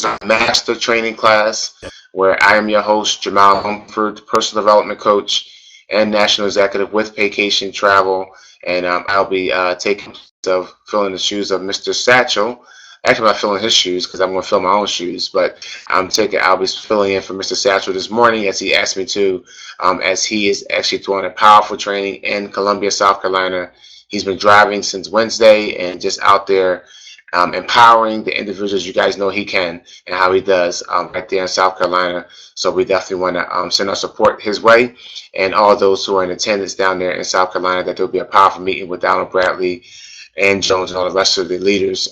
our master training class, where I am your host, Jamal Humford, personal development coach and national executive with Vacation Travel. And I'll be taking of filling the shoes of Mr. Satchel. Actually, I'm not filling his shoes because I'm going to fill my own shoes, but I'll be filling in for Mr. Satchel this morning as he asked me to, as he is actually doing a powerful training in Columbia, South Carolina. He's been driving since Wednesday and just out there empowering the individuals. You guys know he can and how he does right there in South Carolina. So we definitely want to send our support his way, and all those who are in attendance down there in South Carolina, that there'll be a powerful meeting with Donald Bradley and Jones and all the rest of the leaders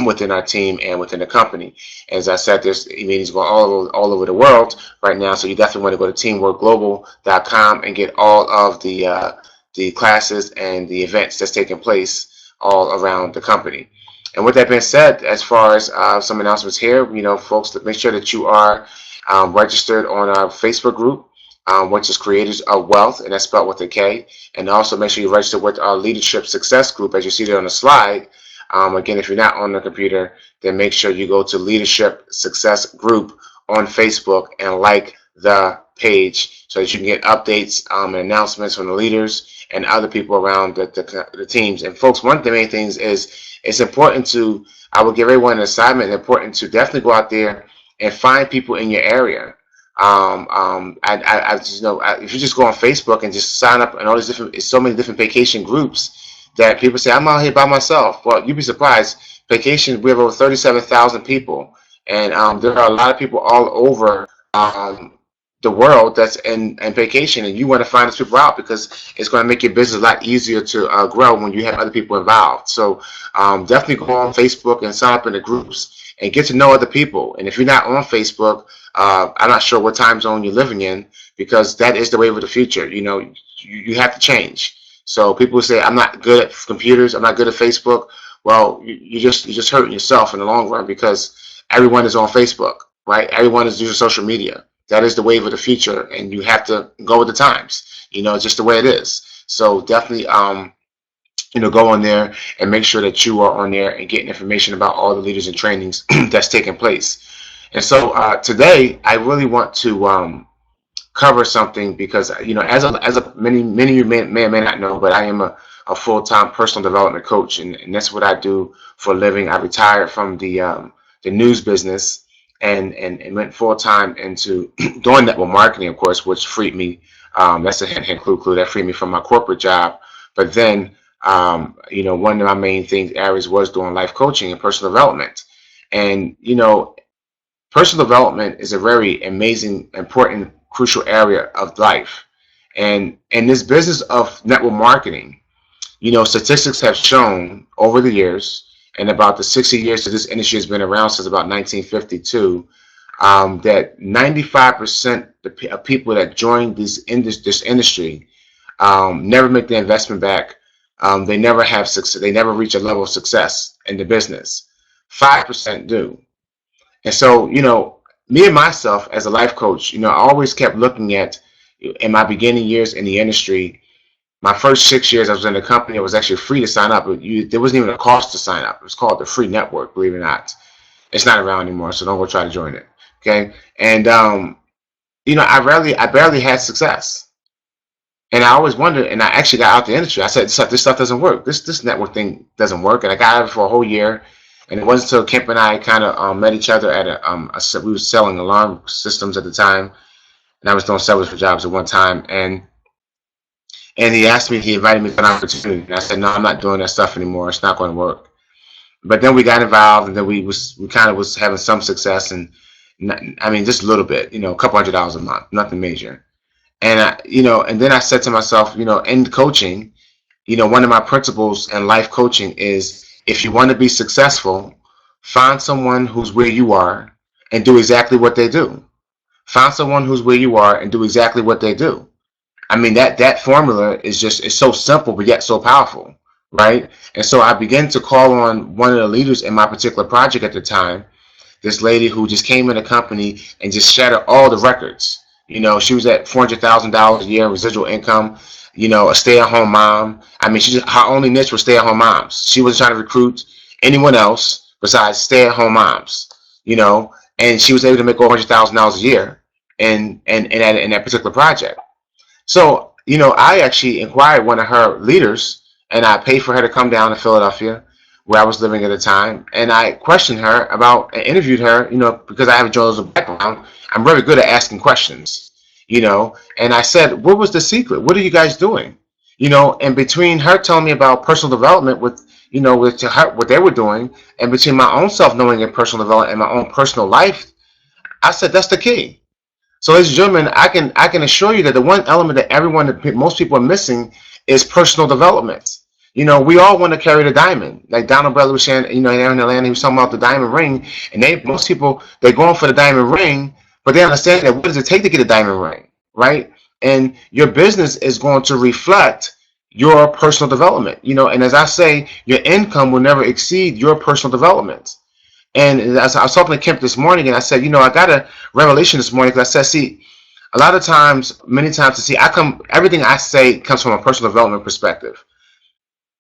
within our team and within the company. As I said, there's meetings going all over the world right now, so you definitely want to go to teamworkglobal.com and get all of the classes and the events that's taking place all around the company. And with that being said, as far as some announcements here, folks, make sure that you are registered on our Facebook group, which is Creators of Wealth, and that's spelled with a K. And also make sure you register with our Leadership Success group, as you see there on the slide. Again, if you're not on the computer, then make sure you go to Leadership Success group on Facebook and like the page so that you can get updates and announcements from the leaders and other people around the teams. And folks, one of the main things is it's important to, I will give everyone an assignment, important to definitely go out there and find people in your area. I just know, if you just go on Facebook and just sign up and all these different, so many different vacation groups that people say, I'm out here by myself. Well, you'd be surprised. Vacation, we have over 37,000 people, and there are a lot of people all over the world that's in vacation, and you want to find those people out because it's going to make your business a lot easier to grow when you have other people involved. So definitely go on Facebook and sign up in the groups and get to know other people. And if you're not on Facebook, I'm not sure what time zone you're living in, because that is the wave of the future. You have to change. So people say, I'm not good at computers, I'm not good at Facebook. Well, you're just hurting yourself in the long run, because everyone is on Facebook, right? Everyone is using social media. That is the wave of the future, and you have to go with the times. It's just the way it is. So definitely, go on there and make sure that you are on there and getting information about all the leaders and trainings that's taking place. And so today, I really want to cover something, because many of you may or may not know, but I am a full-time personal development coach, and that's what I do for a living. I retired from the news business and went full-time into doing network marketing, of course, which freed me. That's a hint, clue. That freed me from my corporate job. But then, one of my main areas was doing life coaching and personal development. And, personal development is a very amazing, important, crucial area of life. And in this business of network marketing, statistics have shown over the years, and about the 60 years that this industry has been around, since about 1952, that 95% of people that join this industry never make the investment back. They never have success. They never reach a level of success in the business. 5% do. And so, me and myself as a life coach, I always kept looking at, in my beginning years in the industry, my first 6 years I was in the company, it was actually free to sign up. There wasn't even a cost to sign up. It was called the Free Network, believe it or not. It's not around anymore, so don't go try to join it. Okay? And, I barely had success. And I always wondered, and I actually got out the industry. I said, this stuff doesn't work. This network thing doesn't work. And I got out of it for a whole year. And it wasn't until Kemp and I kind of met each other at we were selling alarm systems at the time. And I was doing several jobs at one time. And he invited me to an opportunity. And I said, no, I'm not doing that stuff anymore. It's not going to work. But then we got involved, and then we kind of was having some success, and just a little bit, a couple $100 a month, nothing major. And and then I said to myself, in coaching, one of my principles in life coaching is, if you want to be successful, find someone who's where you are and do exactly what they do. Find someone who's where you are and do exactly what they do. That formula is so simple, but yet so powerful, right? And so I began to call on one of the leaders in my particular project at the time, this lady who just came in the company and just shattered all the records. She was at $400,000 a year residual income, a stay-at-home mom. Her only niche was stay-at-home moms. She wasn't trying to recruit anyone else besides stay-at-home moms. you know, and she was able to make over $100,000 a year in that particular project. So, you know, I actually inquired one of her leaders, and I paid for her to come down to Philadelphia, where I was living at the time, and I questioned her about and interviewed her, you know, because I have a journalism background. I'm very good at asking questions, you know, and I said, what was the secret? What are you guys doing? You know, and between her telling me about personal development with, you know, with her, what they were doing, and between my own self-knowing and personal development and my own personal life, I said, that's the key. So, ladies and gentlemen, I can assure you that the one element that most people are missing is personal development. You know, we all want to carry the diamond. Like Donald Bradley was saying, you know, there in Atlanta, he was talking about the diamond ring, and most people, they're going for the diamond ring, but they understand that what does it take to get a diamond ring, right? And your business is going to reflect your personal development, you know, and as I say, your income will never exceed your personal development. And as I was talking to Kemp this morning, and I said, you know, I got a revelation this morning because I said, see, a lot of times, many times, everything I say comes from a personal development perspective.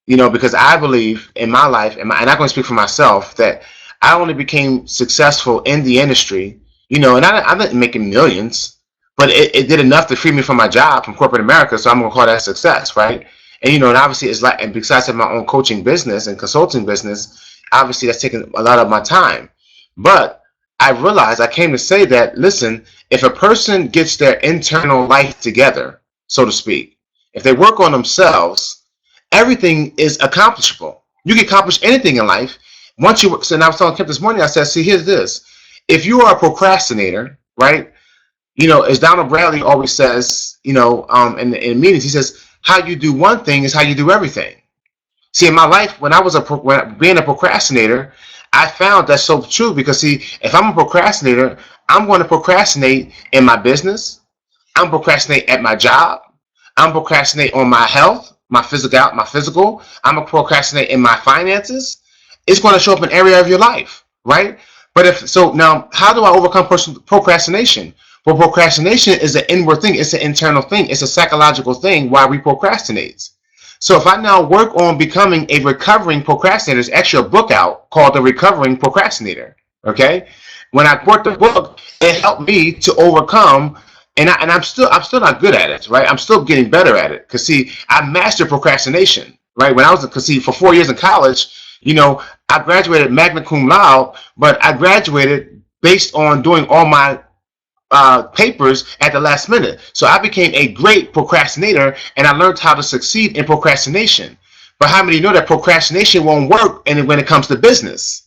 You know, because I believe in my life, and I'm going to speak for myself, that I only became successful in the industry, you know, and I didn't make millions, but it did enough to free me from my job from corporate America, so I'm going to call that success, right? And, you know, and obviously it's like, and besides my own coaching business and consulting business, obviously that's taken a lot of my time. But I realized, I came to say that, listen, if a person gets their internal life together, so to speak, if they work on themselves, everything is accomplishable. You can accomplish anything in life. So now I was telling Kemp this morning, I said, see, here's this. If you are a procrastinator, right, you know, as Donald Bradley always says, you know, in meetings, he says, how you do one thing is how you do everything. See, in my life, when being a procrastinator, I found that's so true because, see, if I'm a procrastinator, I'm going to procrastinate in my business. I'm procrastinate at my job. I'm procrastinate on my health, my physical. I'm going to procrastinate in my finances. It's going to show up in every area of your life, right? But now, how do I overcome procrastination? Well, procrastination is an inward thing. It's an internal thing. It's a psychological thing why we procrastinate. So if I now work on becoming a recovering procrastinator, there's actually a book out called The Recovering Procrastinator. Okay, when I bought the book, it helped me to overcome, and I'm still not good at it, right? I'm still getting better at it because, see, I mastered procrastination, right? Because for 4 years in college, you know, I graduated magna cum laude, but I graduated based on doing all my papers at the last minute. So I became a great procrastinator, and I learned how to succeed in procrastination. But how many know that procrastination won't work when it comes to business?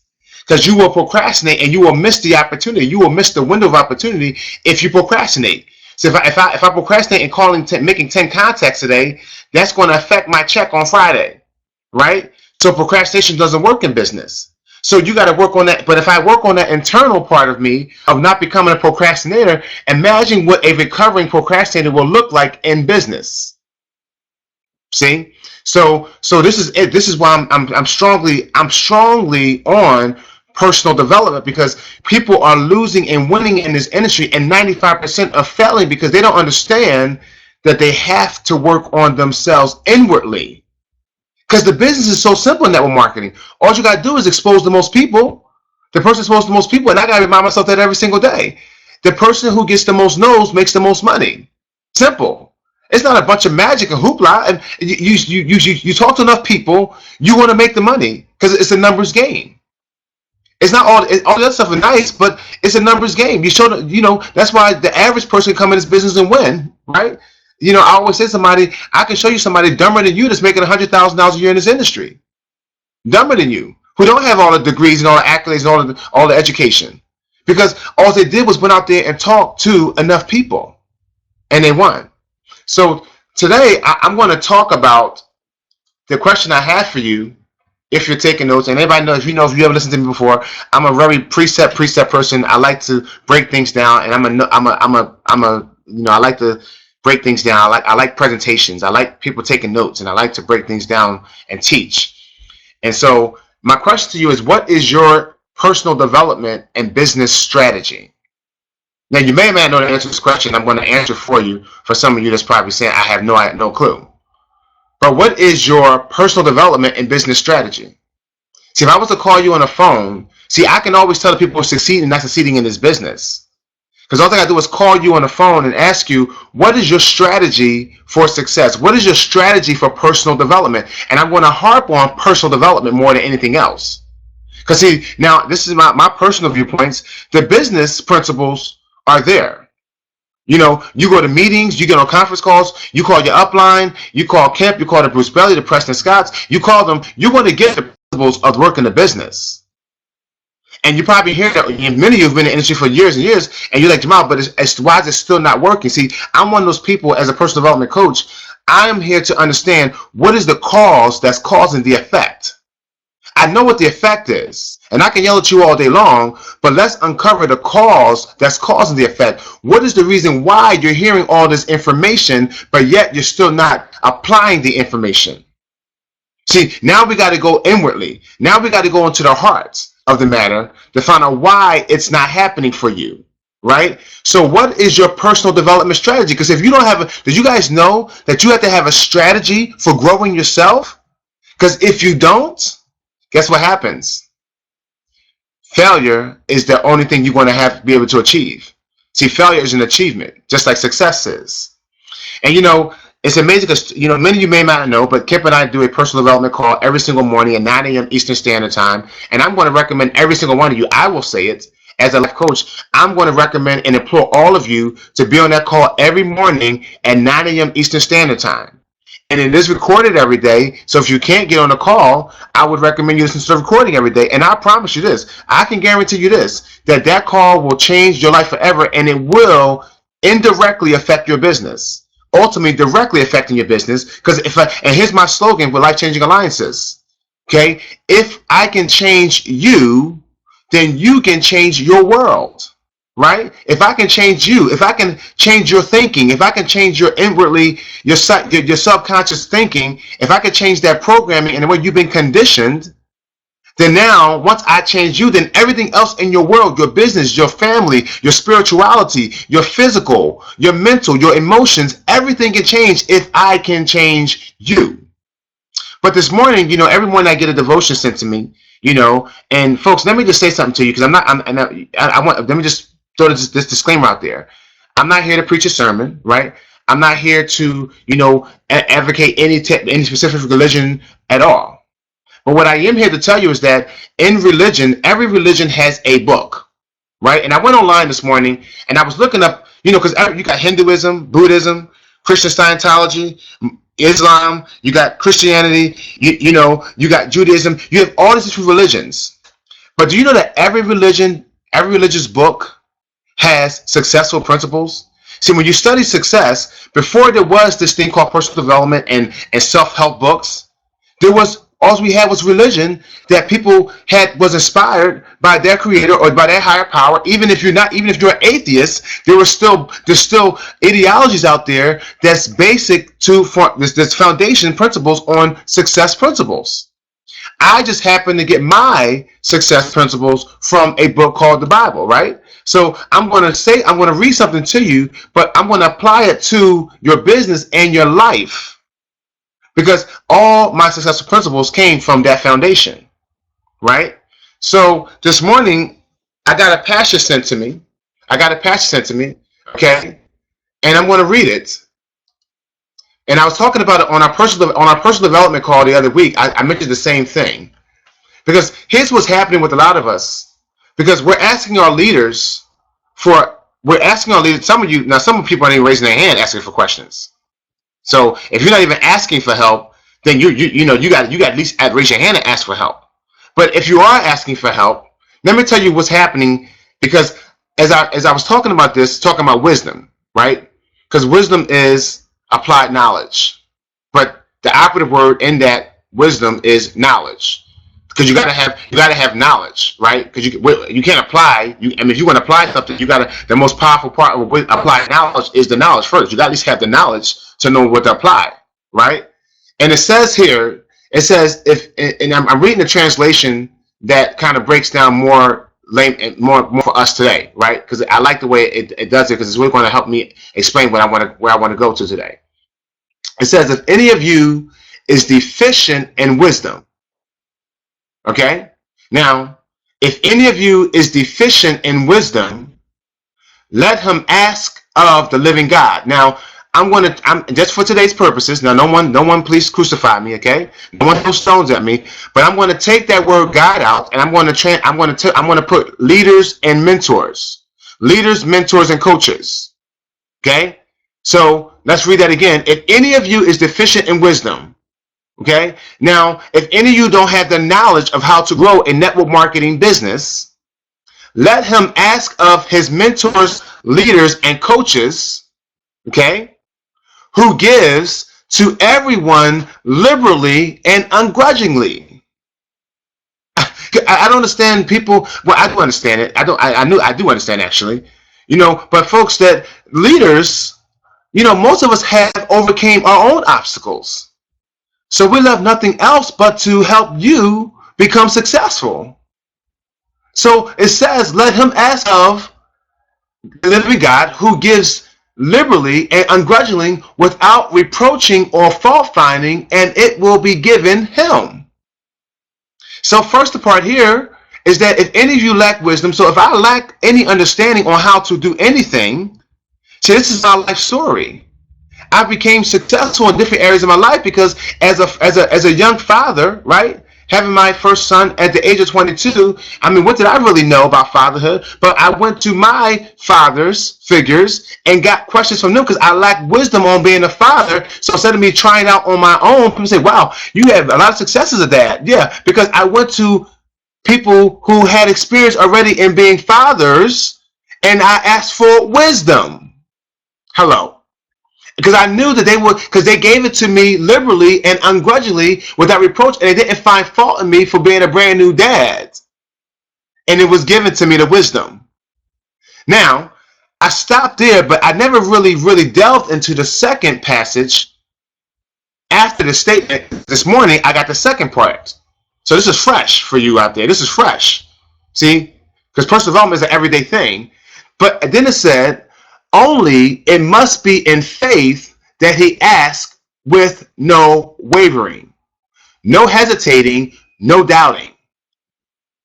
Because you will procrastinate and you will miss the opportunity. You will miss the window of opportunity if you procrastinate. So if I procrastinate and making 10 contacts today, that's going to affect my check on Friday, right? So procrastination doesn't work in business. So you got to work on that. But if I work on that internal part of me of not becoming a procrastinator, imagine what a recovering procrastinator will look like in business. See? So this is it. This is why I'm strongly on personal development, because people are losing and winning in this industry, and 95% are failing because they don't understand that they have to work on themselves inwardly. Because the business is so simple in network marketing. All you got to do is expose the most people. The person exposed to the most people, and I got to remind myself that every single day. The person who gets the most no's makes the most money. Simple. It's not a bunch of magic and hoopla. And you talk to enough people, you want to make the money because it's a numbers game. It's not all the other stuff is nice, but it's a numbers game. That's why the average person can come in this business and win, right? You know, I always say I can show you somebody dumber than you that's making $100,000 a year in this industry. Dumber than you, who don't have all the degrees and all the accolades and all the education. Because all they did was went out there and talk to enough people, and they won. So today, I'm going to talk about the question I have for you. If you're taking notes, and anybody knows, if you ever listened to me before, I'm a very precept person. I like to break things down, and I like to break things down. I like presentations. I like people taking notes, and I like to break things down and teach. And so my question to you is, what is your personal development and business strategy? Now, you may or may not know the answer to this question. I'm going to answer for you. For some of you that's probably saying, I have no clue. But what is your personal development and business strategy? See, if I was to call you on the phone See, I can always tell the people who are succeeding and not succeeding in this business. Because all I gotta do is call you on the phone and ask you, what is your strategy for success? What is your strategy for personal development? And I'm going to harp on personal development more than anything else. Because see, now this is my personal viewpoints. The business principles are there. You know, you go to meetings, you get on conference calls, you call your upline, you call Kemp, you call the Bruce Belly, the Preston Scotts, you call them, you're going to get the principles of working the business. And you probably hear that many of you have been in the industry for years and years, and you're like, Jamal, but why is it still not working? See, I'm one of those people as a personal development coach. I'm here to understand what is the cause that's causing the effect. I know what the effect is, and I can yell at you all day long, but let's uncover the cause that's causing the effect. What is the reason why you're hearing all this information, but yet you're still not applying the information? See, now we got to go inwardly. Now we got to go into the hearts of the matter to find out why it's not happening for you, right? So what is your personal development strategy? Because if you don't have did you guys know that you have to have a strategy for growing yourself? Because if you don't, guess what happens? Failure is the only thing you're going to have to be able to achieve. See, failure is an achievement, just like success is. And you know, it's amazing because, you know, many of you may not know, but Kip and I do a personal development call every single morning at 9 a.m. Eastern Standard Time. And I'm going to recommend every single one of you, I will say it, as a life coach, I'm going to recommend and implore all of you to be on that call every morning at 9 a.m. Eastern Standard Time. And it is recorded every day. So if you can't get on the call, I would recommend you listen to the recording every day. And I promise you this, I can guarantee you this, that call will change your life forever, and it will indirectly affect your business. Ultimately directly affecting your business, because and here's my slogan with Life-Changing Alliances, okay? If I can change you, then you can change your world, right? If I can change you, if I can change your thinking, if I can change your inwardly, your subconscious thinking, if I can change that programming and the way you've been conditioned, then now, once I change you, then everything else in your world, your business, your family, your spirituality, your physical, your mental, your emotions, everything can change if I can change you. But this morning, you know, every morning I get a devotion sent to me, you know, and folks, let me just say something to you, because let me just throw this disclaimer out there. I'm not here to preach a sermon, right? I'm not here to, you know, advocate any specific religion at all. But what I am here to tell you is that in religion, every religion has a book, right? And I went online this morning and I was looking up, you know, because you got Hinduism, Buddhism, Christian Scientology, Islam, you got Christianity, you know, you got Judaism, you have all these different religions. But do you know that every religion, every religious book has successful principles? See, when you study success, before there was this thing called personal development and self-help books, all we had was religion that people was inspired by their creator or by their higher power. Even if you're an atheist, there's still ideologies out there that's basic to this foundation principles on success principles. I just happen to get my success principles from a book called the Bible, right? So I'm going to read something to you, but I'm going to apply it to your business and your life. Because all my successful principles came from that foundation, right? So this morning, I got a passage sent to me. Okay? And I'm going to read it. And I was talking about it on our personal development call the other week. I mentioned the same thing. Because here's what's happening with a lot of us. Because we're asking our leaders, some of people aren't even raising their hand asking for questions. So if you're not even asking for help, then you got at least raise your hand and ask for help. But if you are asking for help, let me tell you what's happening. Because as I was talking about wisdom, right? Because wisdom is applied knowledge, but the operative word in that wisdom is knowledge. Because you gotta have knowledge, right? Because you can't apply. If you want to apply something, the most powerful part of applied knowledge is the knowledge first. You got to at least have the knowledge to know what to apply, right? And it says here, and I'm reading the translation that kind of breaks down more for us today, right? Because I like the way it does it, because it's really going to help me explain where I want to go to today. It says, if any of you is deficient in wisdom. Okay? Now, If any of you is deficient in wisdom, let him ask of the living God. Now, I'm just for today's purposes. Now, no one, please crucify me, okay? No one throw stones at me. But I'm going to take that word God out, and I'm going to put leaders and mentors, and coaches. Okay. So let's read that again. If any of you is deficient in wisdom, okay. Now, if any of you don't have the knowledge of how to grow a network marketing business, let him ask of his mentors, leaders, and coaches, okay, who gives to everyone liberally and ungrudgingly. I don't understand people. Well, I do understand it. I do understand actually. But folks, that leaders, most of us have overcame our own obstacles. So we love nothing else but to help you become successful. So it says, let him ask of the living God who gives liberally and ungrudgingly without reproaching or fault finding, and it will be given him. So first part here is that if any of you lack wisdom, so if I lack any understanding on how to do anything, see, this is my life story. I became successful in different areas of my life because as a young father, right, having my first son at the age of 22, I mean, what did I really know about fatherhood? But I went to my father's figures and got questions from them because I lacked wisdom on being a father. So instead of me trying out on my own, people say, wow, you have a lot of successes of that. Yeah, because I went to people who had experience already in being fathers and I asked for wisdom. Hello. Because I knew that because they gave it to me liberally and ungrudgingly without reproach, and they didn't find fault in me for being a brand new dad. And it was given to me, the wisdom. Now, I stopped there, but I never really delved into the second passage. After the statement this morning, I got the second part. So this is fresh for you out there. This is fresh. See? Because personal development is an everyday thing. But then it said, only it must be in faith that he asks with no wavering, no hesitating, no doubting.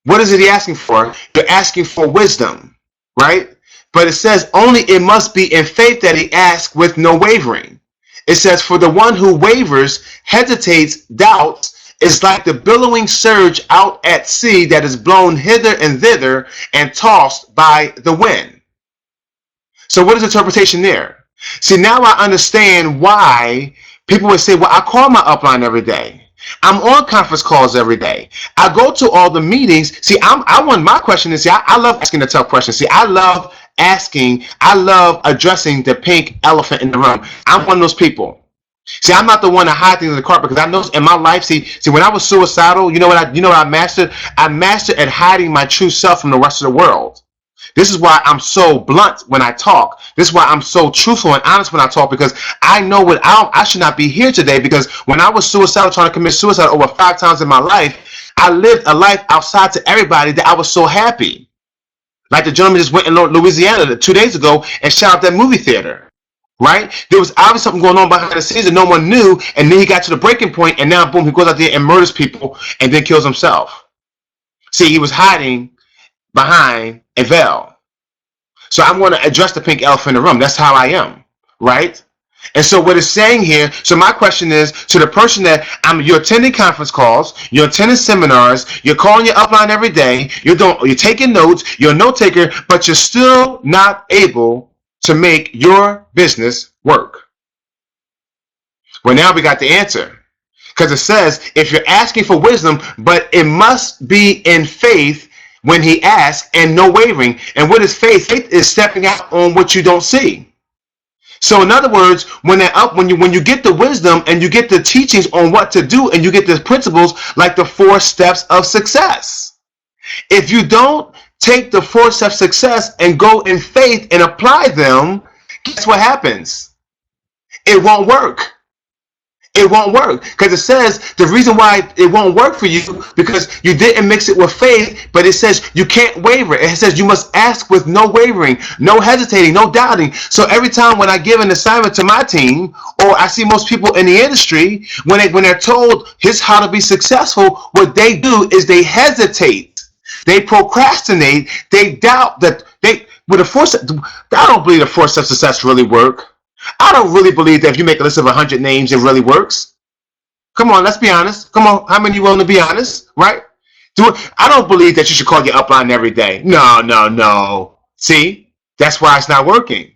What is it he asking for? You're asking for wisdom, right? But it says only it must be in faith that he asks with no wavering. It says, for the one who wavers, hesitates, doubts, is like the billowing surge out at sea that is blown hither and thither and tossed by the wind. So what is the interpretation there? See, now I understand why people would say, well, I call my upline every day. I'm on conference calls every day. I go to all the meetings. See, my question is, see, I love asking the tough questions. See, I love addressing the pink elephant in the room. I'm one of those people. See, I'm not the one to hide things in the carpet because I know in my life, see, when I was suicidal, you know what I mastered? I mastered at hiding my true self from the rest of the world. This is why I'm so blunt when I talk. This is why I'm so truthful and honest when I talk, because I know I should not be here today, because when I was suicidal, trying to commit suicide over 5 times in my life, I lived a life outside to everybody that I was so happy. Like the gentleman just went in Louisiana 2 days ago and shot up that movie theater, right? There was obviously something going on behind the scenes that no one knew, and then he got to the breaking point, and now boom, he goes out there and murders people and then kills himself. See, he was hiding behind a veil. So I'm going to address the pink elephant in the room. That's how I am, right? And so what it's saying here, so my question is to the person that you're attending conference calls, you're attending seminars, you're calling your upline every day, you're taking notes, you're a note taker, but you're still not able to make your business work. Well, now we got the answer. Because it says, if you're asking for wisdom, but it must be in faith when he asks, and no wavering. And what is faith? Faith is stepping out on what you don't see. So in other words, when you get the wisdom and you get the teachings on what to do, and you get the principles like the 4 steps of success. If you don't take the 4 steps of success and go in faith and apply them, guess what happens? It won't work. It won't work, because it says the reason why it won't work for you because you didn't mix it with faith, but it says you can't waver. It says you must ask with no wavering, no hesitating, no doubting. So every time when I give an assignment to my team, or I see most people in the industry, when they're told here's how to be successful, what they do is they hesitate. They procrastinate. They doubt that they with a force. I don't believe the 4 steps to success really work. I don't really believe that if you make a list of 100 names, it really works. Come on, let's be honest. Come on, how many of you willing to be honest, right? I don't believe that you should call your upline every day. No, no, no. See, that's why it's not working.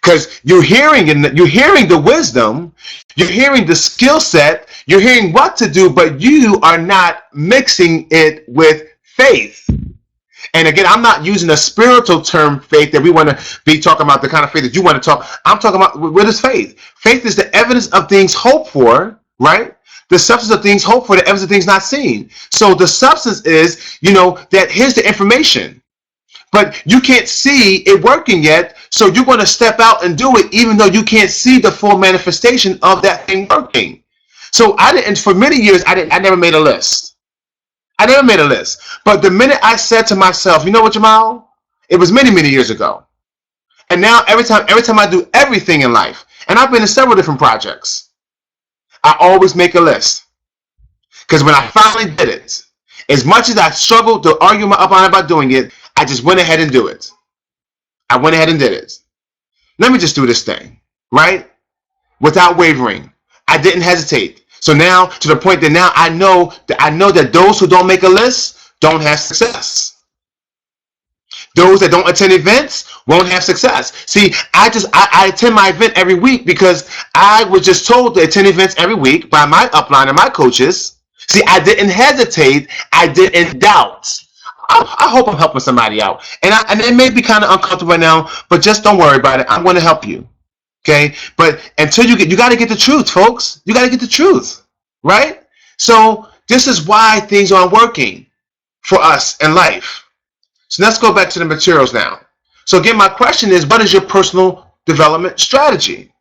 Because you're hearing the wisdom, you're hearing the skill set, you're hearing what to do, but you are not mixing it with faith. And again, I'm not using a spiritual term, faith, that we want to be talking about the kind of faith that you want to talk. I'm talking about, what is faith? Faith is the evidence of things hoped for, right? The substance of things hoped for, the evidence of things not seen. So the substance is, that here's the information. But you can't see it working yet, so you're going to step out and do it even though you can't see the full manifestation of that thing working. So for many years, I never made a list. I never made a list. But the minute I said to myself, you know what, Jamal? It was many, many years ago. And now every time I do everything in life, and I've been in several different projects, I always make a list. Because when I finally did it, as much as I struggled to argue my upline about doing it, I just went ahead and do it. I went ahead and did it. Let me just do this thing, right? Without wavering. I didn't hesitate. So now, to the point that now I know that those who don't make a list don't have success. Those that don't attend events won't have success. See, I attend my event every week because I was just told to attend events every week by my upline and my coaches. See, I didn't hesitate. I didn't doubt. I hope I'm helping somebody out. And it may be kind of uncomfortable right now, but just don't worry about it. I'm going to help you. Okay? But until you got to get the truth, folks. You got to get the truth. Right? So this is why things aren't working for us in life. So let's go back to the materials now. So again, my question is, what is your personal development strategy?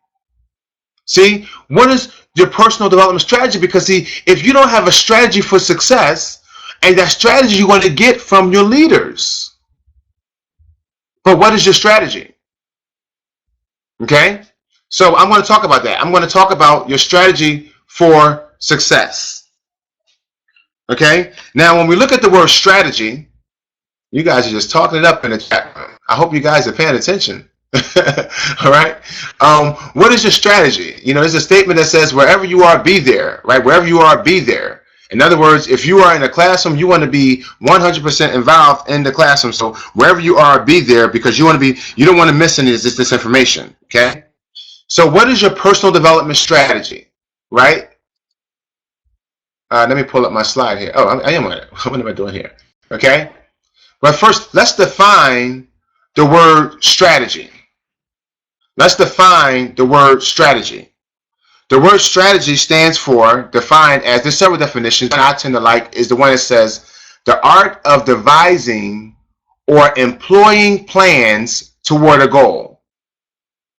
See, what is your personal development strategy? Because see, if you don't have a strategy for success, and that strategy you're going to get from your leaders. But what is your strategy? Okay? So I'm going to talk about that. I'm going to talk about your strategy for success. Okay? Now, when we look at the word strategy, you guys are just talking it up in the chat room. I hope you guys are paying attention. All right? What is your strategy? There's a statement that says, wherever you are, be there. Right? Wherever you are, be there. In other words, if you are in a classroom, you want to be 100% involved in the classroom. So wherever you are, be there, because you don't want to miss any of this information. Okay? So what is your personal development strategy? Right? Let me pull up my slide here. Oh, I am on it. What am I doing here? Okay? But first, let's define the word strategy. Let's define the word strategy. The word strategy stands for, defined as, there's several definitions, and I tend to like is the one that says, the art of devising or employing plans toward a goal.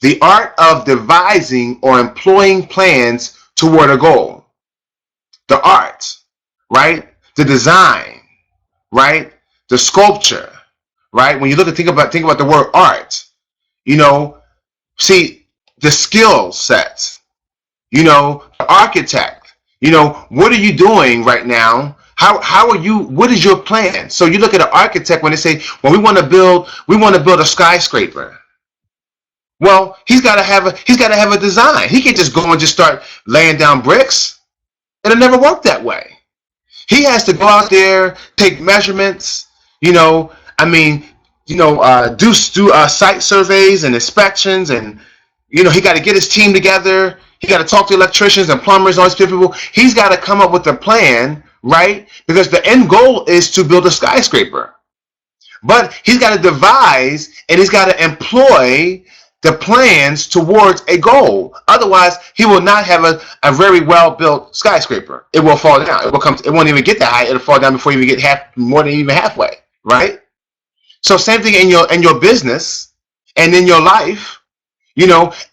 The art of devising or employing plans toward a goal. The art, right? The design, right? The sculpture, right? When you think about the word art, see the skill sets. The architect, what are you doing right now? How are you, what is your plan? So you look at an architect when they say, well, we want to build a skyscraper. Well, he's got to have a design. He can't just go and just start laying down bricks. It'll never work that way. He has to go out there, take measurements, do site surveys and inspections, and he got to get his team together. He got to talk to electricians and plumbers, all these people. He's got to come up with a plan, right? Because the end goal is to build a skyscraper. But he's got to devise and he's got to employ the plans towards a goal. Otherwise, he will not have a very well-built skyscraper. It will fall down. It won't even get that high. It'll fall down before you even get more than even halfway, right? So same thing in your business and in your life.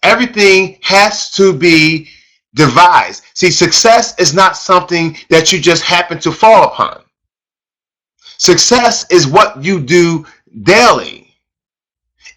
Everything has to be devised. See, success is not something that you just happen to fall upon. Success is what you do daily.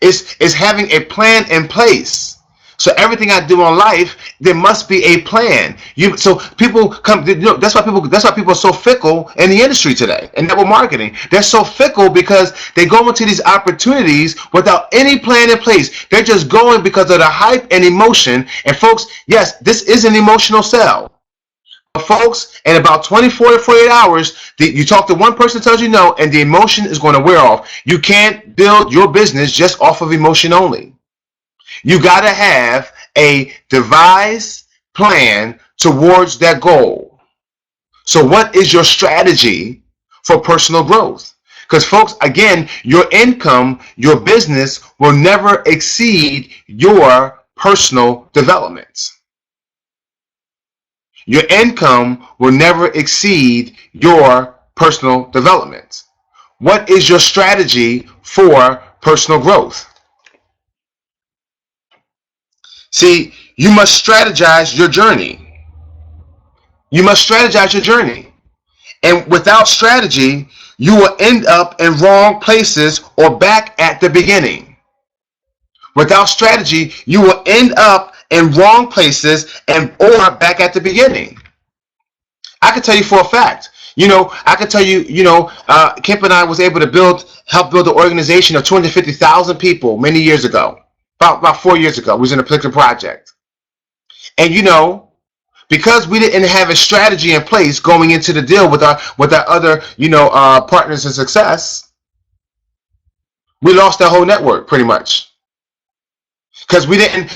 It's having a plan in place. So everything I do in life, there must be a plan. So people come. That's why people are so fickle in the industry today, in network marketing. They're so fickle because they go into these opportunities without any plan in place. They're just going because of the hype and emotion. And folks, yes, this is an emotional sell. But folks, in about 24 to 48 hours, you talk to one person, tells you no, and the emotion is going to wear off. You can't build your business just off of emotion only. You got to have a devised plan towards that goal. So what is your strategy for personal growth? Because folks, again, your income, your business will never exceed your personal development. Your income will never exceed your personal development. What is your strategy for personal growth? See, you must strategize your journey. You must strategize your journey. And without strategy, you will end up in wrong places or back at the beginning. Without strategy, you will end up in wrong places or back at the beginning. I can tell you for a fact. I can tell you, Kemp and I was able to help build an organization of 250,000 people many years ago. About 4 years ago, we was in a particular project. And because we didn't have a strategy in place going into the deal with our other partners in success, we lost our whole network pretty much. Because we didn't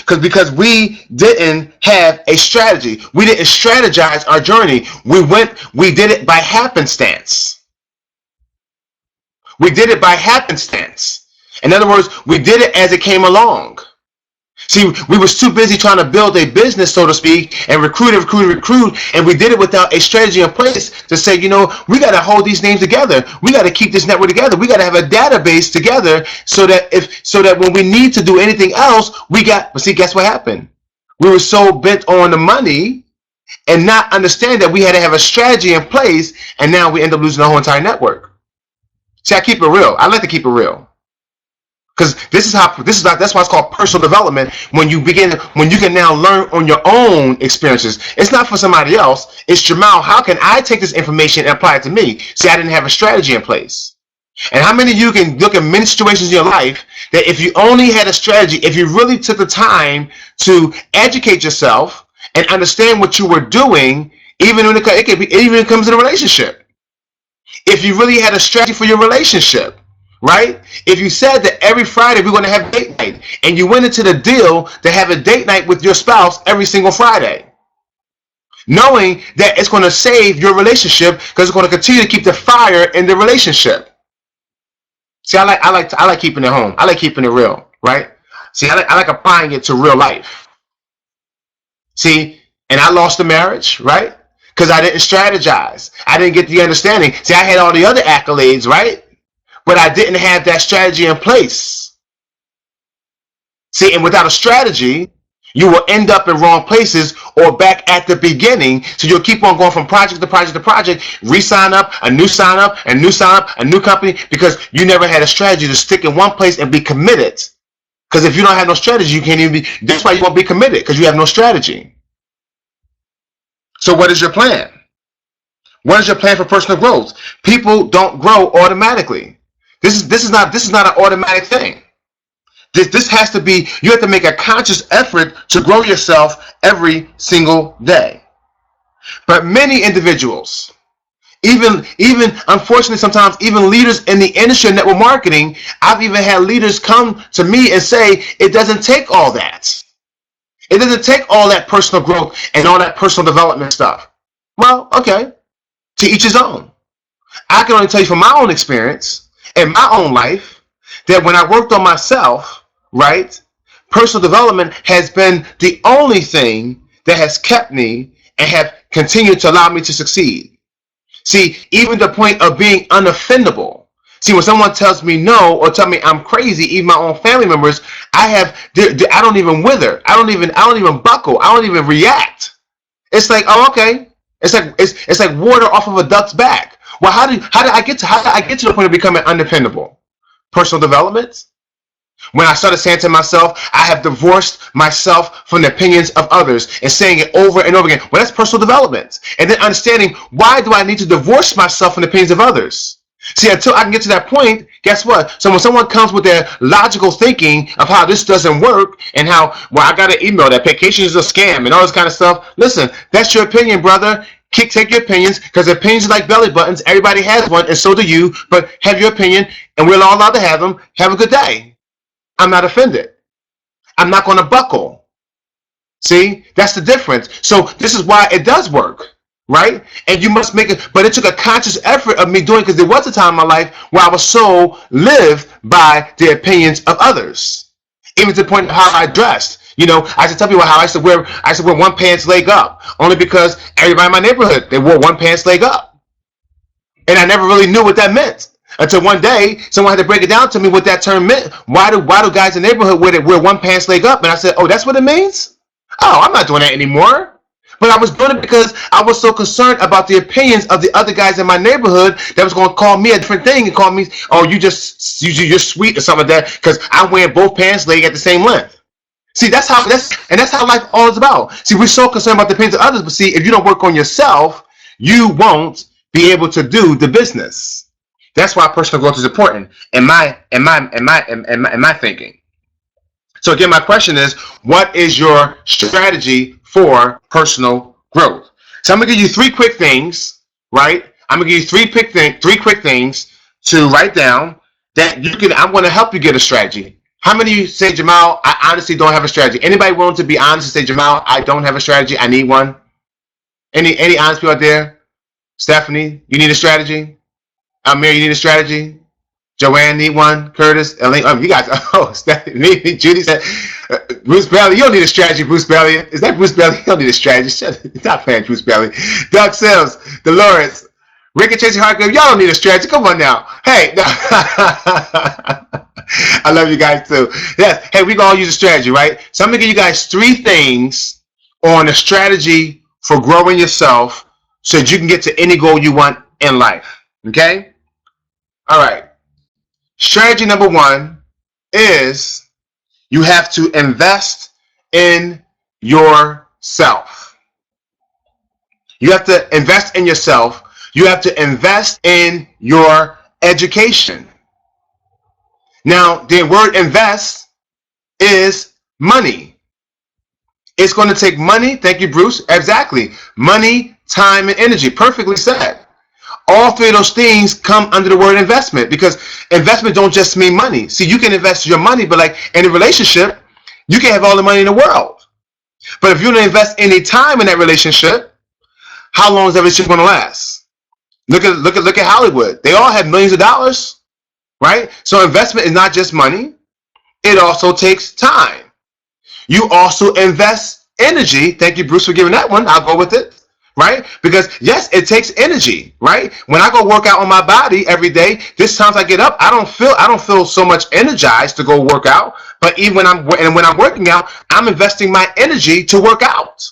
have a strategy. We didn't strategize our journey. We did it by happenstance. We did it by happenstance. In other words, we did it as it came along. See, we was too busy trying to build a business, so to speak, and recruit, and we did it without a strategy in place to say, we got to hold these names together. We got to keep this network together. We got to have a database together so that when we need to do anything else, but see, guess what happened? We were so bent on the money and not understand that we had to have a strategy in place, and now we end up losing the whole entire network. See, I keep it real. I like to keep it real. Because that's why it's called personal development. When you can now learn on your own experiences. It's not for somebody else. It's Jamal. How can I take this information and apply it to me? See, I didn't have a strategy in place. And how many of you can look at many situations in your life that if you only had a strategy, if you really took the time to educate yourself and understand what you were doing, even when it comes to a relationship. If you really had a strategy for your relationship. Right? If you said that every Friday we're going to have date night, and you went into the deal to have a date night with your spouse every single Friday, knowing that it's going to save your relationship because it's going to continue to keep the fire in the relationship. See, I like keeping it home. I like keeping it real, right? See, I like applying it to real life. See, and I lost the marriage, right? Because I didn't strategize. I didn't get the understanding. See, I had all the other accolades, right? But I didn't have that strategy in place. See, and without a strategy, you will end up in wrong places or back at the beginning. So you'll keep on going from project to project to project, re-sign up, a new sign up, a new sign up, a new company, because you never had a strategy to stick in one place and be committed. Because if you don't have no strategy, you can't even be, that's why you won't be committed, because you have no strategy. So what is your plan? What is your plan for personal growth? People don't grow automatically. This is not an automatic thing. This has to be, you have to make a conscious effort to grow yourself every single day. But many individuals, even unfortunately sometimes even leaders in the industry of network marketing, I've even had leaders come to me and say, it doesn't take all that. It doesn't take all that personal growth and all that personal development stuff. Well, okay, to each his own. I can only tell you from my own experience, in my own life, that when I worked on myself, right, personal development has been the only thing that has kept me and have continued to allow me to succeed. See, even the point of being unoffendable. See, when someone tells me no or tell me I'm crazy, even my own family members, I don't even wither. I don't even buckle. I don't even react. It's like, oh, okay. It's like water off of a duck's back. Well, how did I get to the point of becoming undependable? Personal development. When I started saying to myself, I have divorced myself from the opinions of others, and saying it over and over again. Well, that's personal development. And then understanding, why do I need to divorce myself from the opinions of others? See, until I can get to that point, guess what? So when someone comes with their logical thinking of how this doesn't work, and how, well, I got an email that vacation is a scam and all this kind of stuff. Listen, that's your opinion, brother. Take your opinions, because opinions are like belly buttons. Everybody has one, and so do you. But have your opinion, and we're all allowed to have them. Have a good day. I'm not offended. I'm not going to buckle. See, that's the difference. So this is why it does work, right? And you must make it, but it took a conscious effort of me doing it, because there was a time in my life where I was so lived by the opinions of others, even to the point of how I dressed. You know, I used to tell people how I used to wear one pants leg up, only because everybody in my neighborhood, they wore one pants leg up. And I never really knew what that meant until one day someone had to break it down to me what that term meant. Why do guys in the neighborhood wear one pants leg up? And I said, oh, that's what it means? Oh, I'm not doing that anymore. But I was doing it because I was so concerned about the opinions of the other guys in my neighborhood that was going to call me a different thing and call me, oh, you're sweet or something like that, because I'm wearing both pants leg at the same length. See, that's how life all is about. See, we're so concerned about the opinions of others, but see, if you don't work on yourself, you won't be able to do the business. That's why personal growth is important in my thinking. So again, my question is, what is your strategy for personal growth? So I'm gonna give you three quick things, right? I'm gonna give you three quick things to write down that you can. I'm gonna help you get a strategy. How many of you say, Jamal, I honestly don't have a strategy? Anybody willing to be honest and say, Jamal, I don't have a strategy, I need one? Any honest people out there? Stephanie, you need a strategy? Amir, you need a strategy? Joanne, need one? Curtis, Elaine, you guys, Stephanie, Judy said, Bruce Bailey, you don't need a strategy, Bruce Bailey. Is that Bruce Bailey? You don't need a strategy. Stop playing, Bruce Bailey. Doug Sims, Dolores, Rick and Tracy Hargrave, y'all don't need a strategy. Come on now. Hey, no. I love you guys too. Yes. Hey, we gonna use a strategy, right? So I'm gonna give you guys three things on a strategy for growing yourself so that you can get to any goal you want in life. Okay? All right. Strategy number one is you have to invest in yourself. You have to invest in yourself. You have to invest in your education. Now, the word invest is money. It's going to take money. Thank you, Bruce. Exactly. Money, time, and energy. Perfectly said. All three of those things come under the word investment, because investment don't just mean money. See, you can invest your money, but like in a relationship, you can have all the money in the world. But if you don't invest any time in that relationship, how long is that relationship going to last? Look at Hollywood. They all have millions of dollars. Right? So investment is not just money. It also takes time. You also invest energy. Thank you, Bruce, for giving that one. I'll go with it. Right? Because yes, it takes energy. Right? When I go work out on my body every day, this times I get up, I don't feel so much energized to go work out. But even when I'm working out, I'm investing my energy to work out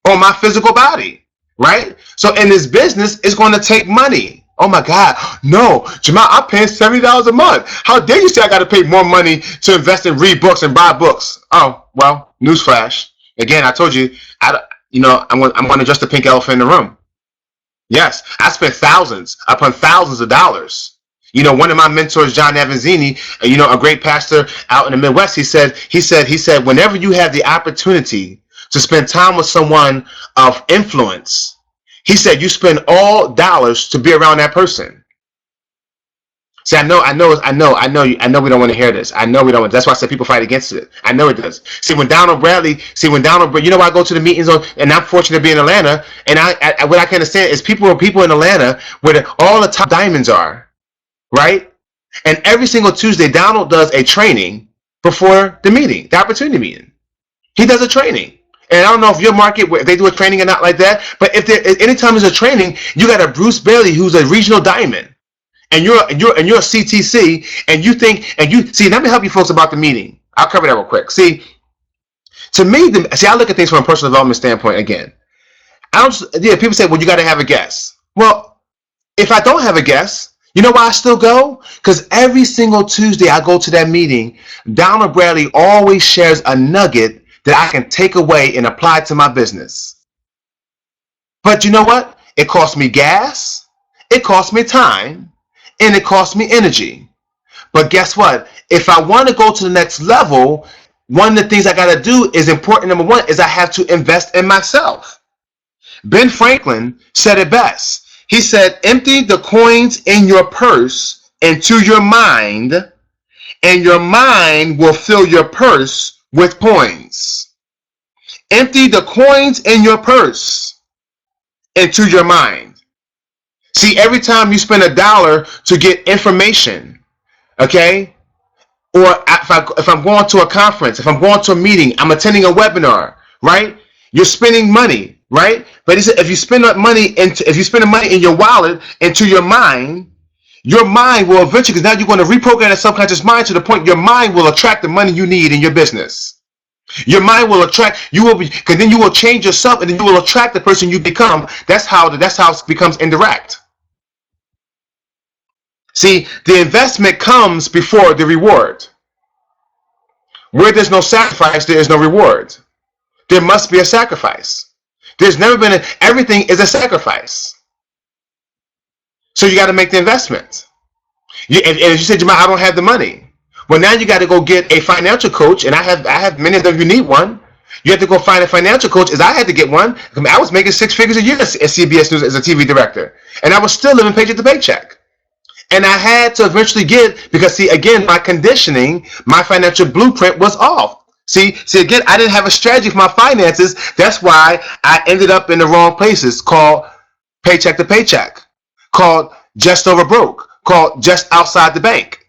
on my physical body. Right? So in this business, it's going to take money. Oh my God, no, Jamal, I'm paying $70 a month. How dare you say I got to pay more money to invest in read books and buy books? Oh, well, newsflash. Again, I told you, I'm going to address the pink elephant in the room. Yes, I spent thousands upon thousands of dollars. You know, one of my mentors, John Avanzini, a great pastor out in the Midwest, he said, whenever you have the opportunity to spend time with someone of influence, he said, you spend all dollars to be around that person. See, I know we don't want to hear this. I know we don't. That's why I said people fight against it. I know it does. See, when Donald Bradley, I go to the meetings and I'm fortunate to be in Atlanta, and what I can understand is people in Atlanta where all the top diamonds are, right? And every single Tuesday, Donald does a training before the meeting, the opportunity meeting. He does a training. And I don't know if your market, if they do a training or not like that, but anytime there's a training, you got a Bruce Bailey who's a regional diamond, and you're a CTC, and you see. Let me help you folks about the meeting. I'll cover that real quick. See, to me, I look at things from a personal development standpoint. Again, people say, well, you got to have a guest. Well, if I don't have a guest, You know why I still go? Because every single Tuesday I go to that meeting, Donald Bradley always shares a nugget that I can take away and apply to my business. But you know what? It costs me gas, it costs me time, and it costs me energy. But guess what? If I want to go to the next level, one of the things I got to do is important. Number one is I have to invest in myself. Ben Franklin said it best. He said, empty the coins in your purse into your mind, and your mind will fill your purse with coins. Empty the coins in your purse into your mind. See, every time you spend $1 to get information, okay, or if I'm going to a conference, if I'm going to a meeting, I'm attending a webinar, right? You're spending money, right? But he said, if you spend the money in your wallet into your mind will eventually, because now you're going to reprogram the subconscious mind to the point your mind will attract the money you need in your business. Your mind will attract, because then you will change yourself, and then you will attract the person you become. That's how it becomes indirect. See, the investment comes before the reward. Where there's no sacrifice, there is no reward. There must be a sacrifice. There's never been everything is a sacrifice. So you got to make the investment. And if you said, Jamal, I don't have the money. Well, now you got to go get a financial coach, and I have many of them. You need one. You have to go find a financial coach, as I had to get one. I was making 6 figures a year at CBS News as a TV director, and I was still living paycheck to paycheck. And I had to eventually get, because see, again, my conditioning, my financial blueprint was off. See, again, I didn't have a strategy for my finances. That's why I ended up in the wrong places, called paycheck to paycheck, called just over broke, called just outside the bank,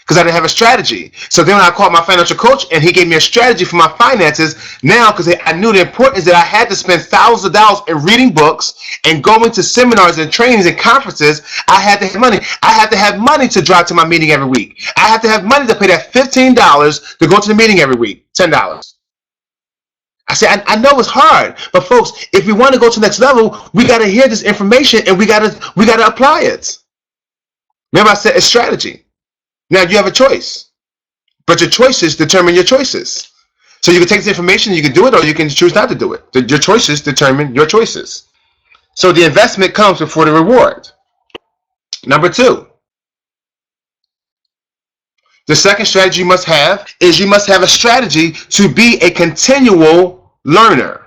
because I didn't have a strategy. So then when I called my financial coach, and he gave me a strategy for my finances now, because I knew the importance that I had to spend thousands of dollars in reading books and going to seminars and trainings and conferences. I had to have money. I had to have money to drive to my meeting every week. I had to have money to pay that $15 to go to the meeting every week, $10. I said, I know it's hard, but folks, if we want to go to the next level, we got to hear this information, and we got to apply it. Remember, I said it's strategy. Now you have a choice, but your choices determine your choices. So you can take this information, you can do it, or you can choose not to do it. Your choices determine your choices. So the investment comes before the reward. Number 2, the second strategy you must have is you must have a strategy to be a continual learner.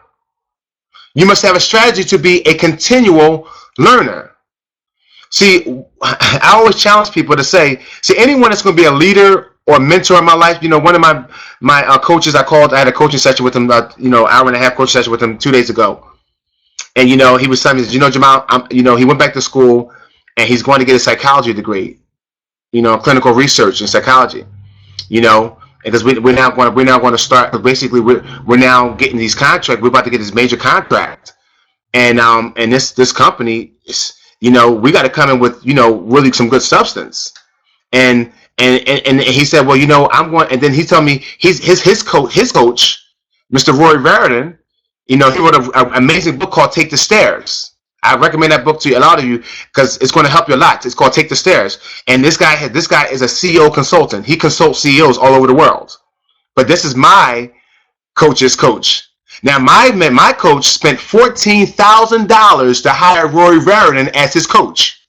You must have a strategy to be a continual learner. See, I always challenge people to say, anyone that's going to be a leader or a mentor in my life, one of my coaches I had a coaching session with him, hour and a half coaching session with him 2 days ago. And, he was telling me, Jamal, he went back to school, and he's going to get a psychology degree, clinical research in psychology, because we're now going to start, basically we're now getting these contracts. We're about to get this major contract. And this company is, we got to come in with, really some good substance. And he said, well, I'm going, and then he told me his coach, Mr. Roy Varian, he wrote an amazing book called Take the Stairs. I recommend that book to a lot of you, because it's going to help you a lot. It's called Take the Stairs. And this guy is a CEO consultant. He consults CEOs all over the world. But this is my coach's coach. Now, my coach spent $14,000 to hire Roy Varian as his coach.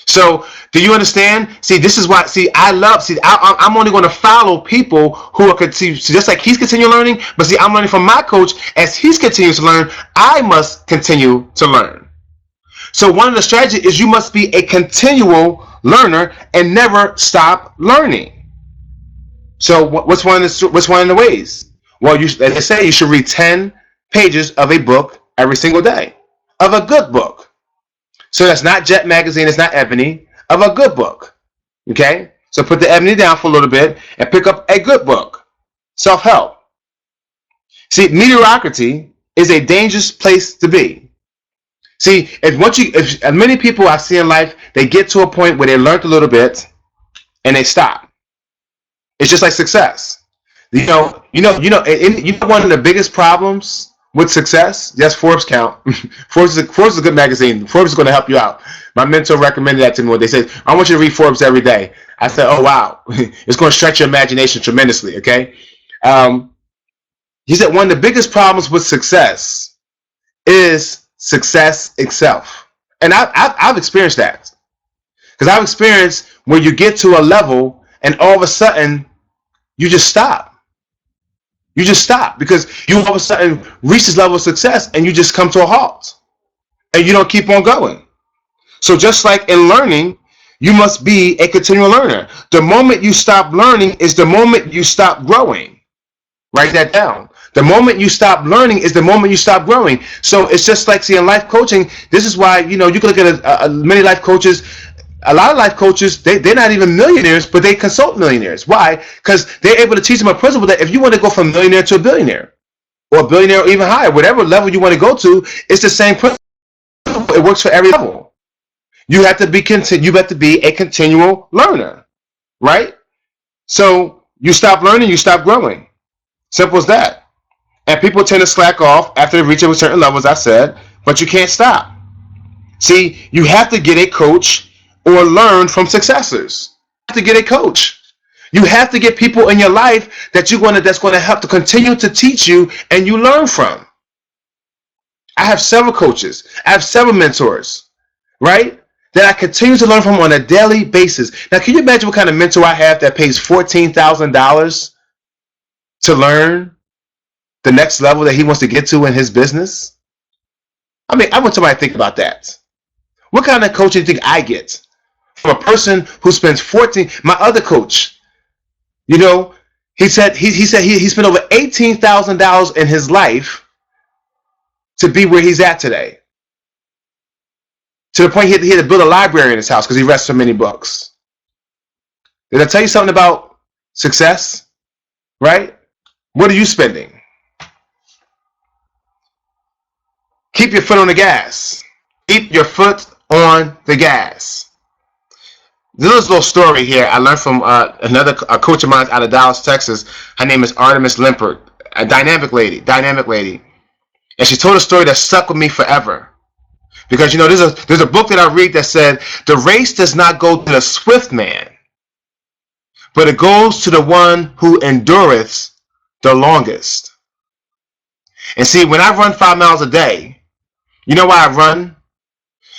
So, do you understand? See, this is why. I'm only going to follow people who are just like he's continuing learning. But see, I'm learning from my coach as he's continuing to learn. I must continue to learn. So, one of the strategies is you must be a continual learner and never stop learning. So, what's one of the ways? Well, as I say, you should read 10 pages of a book every single day, of a good book. So that's not Jet Magazine, it's not Ebony, of a good book. Okay? So put the Ebony down for a little bit and pick up a good book. Self-help. See, mediocrity is a dangerous place to be. See, if many people I see in life, they get to a point where they learned a little bit and they stop. It's just like success. One of the biggest problems with success. Yes, Forbes count. Forbes is a good magazine. Forbes is going to help you out. My mentor recommended that to me when they said, I want you to read Forbes every day. I said, oh, wow. It's going to stretch your imagination tremendously, okay? He said one of the biggest problems with success is success itself. And I've experienced that. Because I've experienced where you get to a level and all of a sudden you just stop. You just stop because you all of a sudden reach this level of success and you just come to a halt and you don't keep on going. So just like in learning, you must be a continual learner. The moment you stop learning is the moment you stop growing. Write that down. The moment you stop learning is the moment you stop growing. So it's just like, see, in life coaching, this is why, you can look at many life coaches. A lot of life coaches, they're not even millionaires, but they consult millionaires. Why? Because they're able to teach them a principle that if you want to go from millionaire to a billionaire, or a billionaire or even higher, whatever level you want to go to, it's the same principle. It works for every level. You have to be a continual learner, right? So you stop learning, you stop growing. Simple as that. And people tend to slack off after they reach a certain level, as I said, but you can't stop. See, you have to get a coach or learn from successors. You have to get a coach. You have to get people in your life that's going to help to continue to teach you and you learn from. I have several coaches. I have several mentors, right? That I continue to learn from on a daily basis. Now, can you imagine what kind of mentor I have that pays $14,000 to learn the next level that he wants to get to in his business? I mean, I want somebody to think about that. What kind of coaching do you think I get from a person who spends my other coach, he said he spent over $18,000 in his life to be where he's at today. To the point he had to build a library in his house because he read so many books. Did I tell you something about success? Right? What are you spending? Keep your foot on the gas. Keep your foot on the gas. This little story here I learned from a coach of mine out of Dallas, Texas. Her name is Artemis Limpert, a dynamic lady. And she told a story that stuck with me forever. Because, there's a book that I read that said, the race does not go to the swift man, but it goes to the one who endureth the longest. And see, when I run 5 miles a day, you know why I run?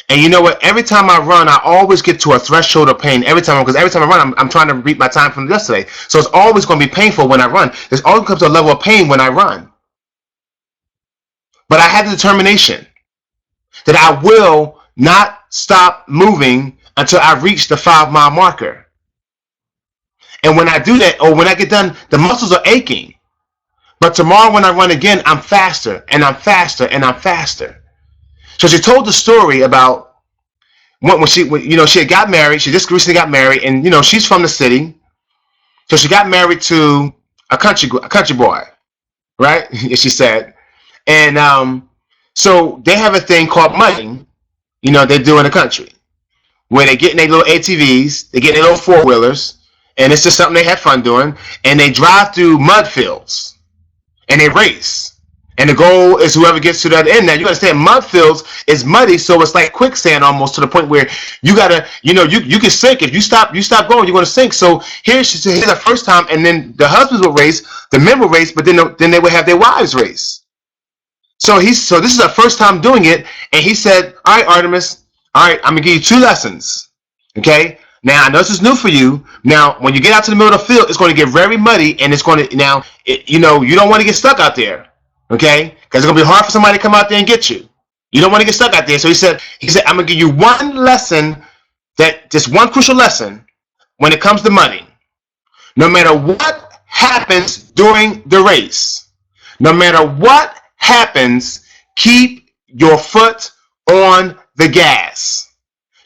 And you know what? Every time I run, I always get to a threshold of pain. Because every time I run, I'm trying to beat my time from yesterday. So it's always going to be painful when I run. There's always comes to a level of pain when I run. But I had the determination that I will not stop moving until I reach the 5-mile marker. And when I do that, or when I get done, the muscles are aching. But tomorrow when I run again, I'm faster and I'm faster and I'm faster. So she told the story about when she had got married. She just recently got married, and she's from the city, so she got married to a country boy, right? She said, and so they have a thing called mudding, they do in the country, where they get in their little ATVs, they get in their little 4-wheelers, and it's just something they have fun doing, and they drive through mud fields, and they race. And the goal is whoever gets to that end. Now, you understand, mud fields is muddy, so it's like quicksand almost, to the point where you gotta, you can sink. If you stop going, you're gonna sink. So here's the first time, and then the husbands will race, the men will race, but then they would have their wives race. So this is our first time doing it, and he said, all right, Artemis, all right, I'm gonna give you 2 lessons, okay? Now, I know this is new for you. Now, when you get out to the middle of the field, it's going to get very muddy, and it's going to, you don't want to get stuck out there. Okay, because it's gonna be hard for somebody to come out there and get you. You don't want to get stuck out there. So he said, I'm gonna give you one lesson, just one crucial lesson when it comes to money. No matter what happens during the race, no matter what happens, keep your foot on the gas.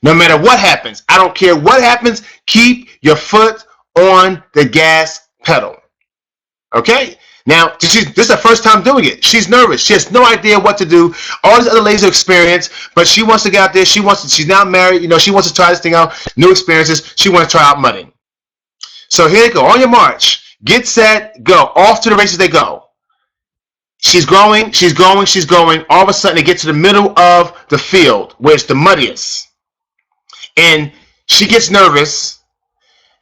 No matter what happens, I don't care what happens, keep your foot on the gas pedal. Okay? Now, this is the first time doing it. She's nervous. She has no idea what to do. All these other ladies are experienced, but she wants to get out there. She's now married. She wants to try this thing out. New experiences. She wants to try out mudding. So here you go. On your march. Get set. Go. Off to the races they go. She's going, she's going, she's going. All of a sudden, it gets to the middle of the field where it's the muddiest. And she gets nervous.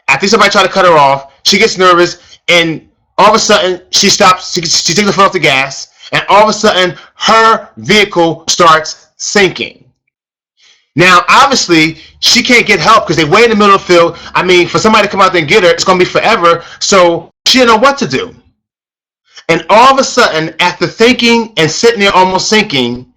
I think somebody tried to cut her off. She gets nervous, and all of a sudden, she stops. She takes her foot off the gas, and all of a sudden, her vehicle starts sinking. Now, obviously, she can't get help because they're way in the middle of the field. I mean, for somebody to come out there and get her, it's going to be forever. So she didn't know what to do. And all of a sudden, after thinking and sitting there almost sinking,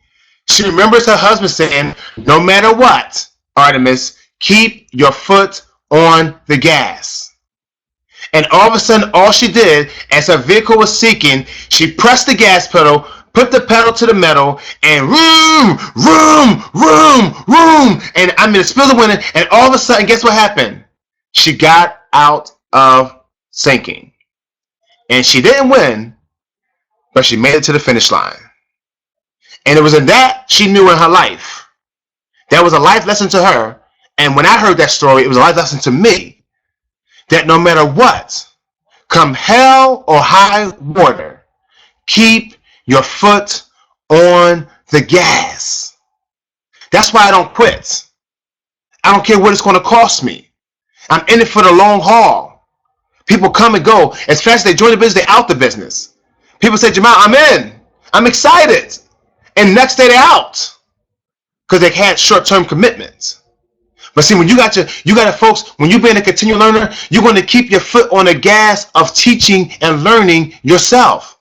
she remembers her husband saying, no matter what, Artemis, keep your foot on the gas. And all of a sudden, all she did, as her vehicle was sinking, she pressed the gas pedal, put the pedal to the metal, and room, room, room, room. And I mean, the spills went in, and all of a sudden, guess what happened? She got out of sinking. And she didn't win, but she made it to the finish line. And it was in that she knew in her life. That was a life lesson to her. And when I heard that story, it was a life lesson to me. That no matter what, come hell or high water, keep your foot on the gas. That's why I don't quit. I don't care what it's going to cost me. I'm in it for the long haul. People come and go. As fast as they join the business, they're out the business. People say, Jamal, I'm in. I'm excited. And next day they're out. Because they had short-term commitments. But see, when you got folks, when you're being a continual learner, you're going to keep your foot on the gas of teaching and learning yourself.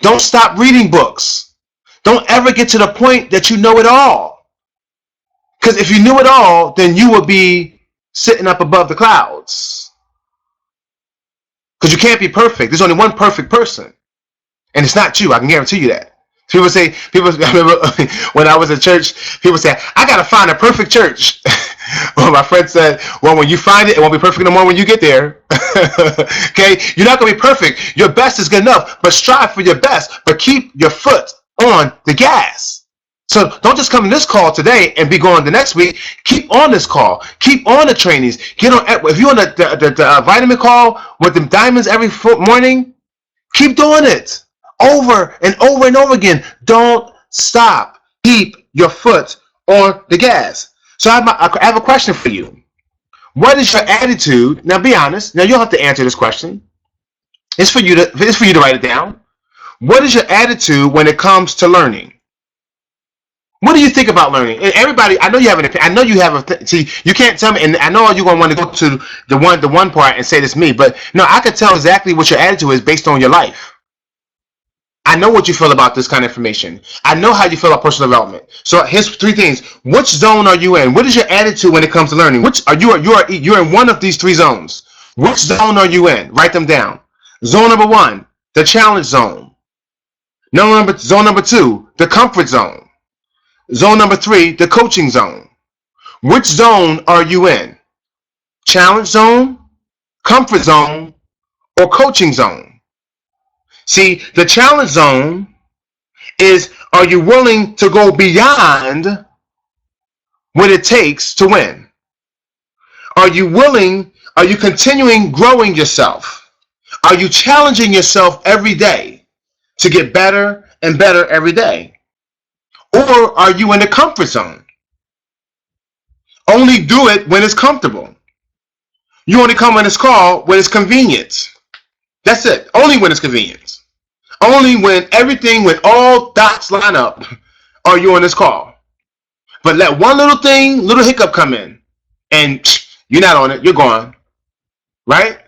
Don't stop reading books. Don't ever get to the point that you know it all. Because if you knew it all, then you would be sitting up above the clouds. Because you can't be perfect. There's only one perfect person. And it's not you. I can guarantee you that. People say, I remember when I was in church, people say, I got to find a perfect church. Well, my friend said, well, when you find it, it won't be perfect no more when you get there. Okay? You're not going to be perfect. Your best is good enough, but strive for your best. But keep your foot on the gas. So don't just come to this call today and be going the next week. Keep on this call. Keep on the trainings. Get on. If you're on the vitamin call with them diamonds every morning, keep doing it. Over and over and over again. Don't stop. Keep your foot on the gas. So I have a question for you. What is your attitude? Now be honest. Now you don't have to answer this question. It's for you to write it down. What is your attitude when it comes to learning? What do you think about learning? And everybody, I know you have an opinion. I know you have see, you can't tell me, and I know you're going to want to go to the one part and say this me, but no, I can tell exactly what your attitude is based on your life. I know what you feel about this kind of information. I know how you feel about personal development. So here's three things. Which zone are you in? What is your attitude when it comes to learning? You're in one of these three zones. Which zone are you in? Write them down. Zone number 1, the challenge zone. Zone number 2, the comfort zone. Zone number 3, the coaching zone. Which zone are you in? Challenge zone, comfort zone, or coaching zone? See, the challenge zone is, are you willing to go beyond what it takes to win? Are you continuing growing yourself? Are you challenging yourself every day to get better and better every day? Or are you in the comfort zone? Only do it when it's comfortable. You only come on this call when it's convenient. That's it. Only when it's convenient. Only when all dots line up are you on this call. But let one little hiccup come in, and you're not on it. You're gone. Right?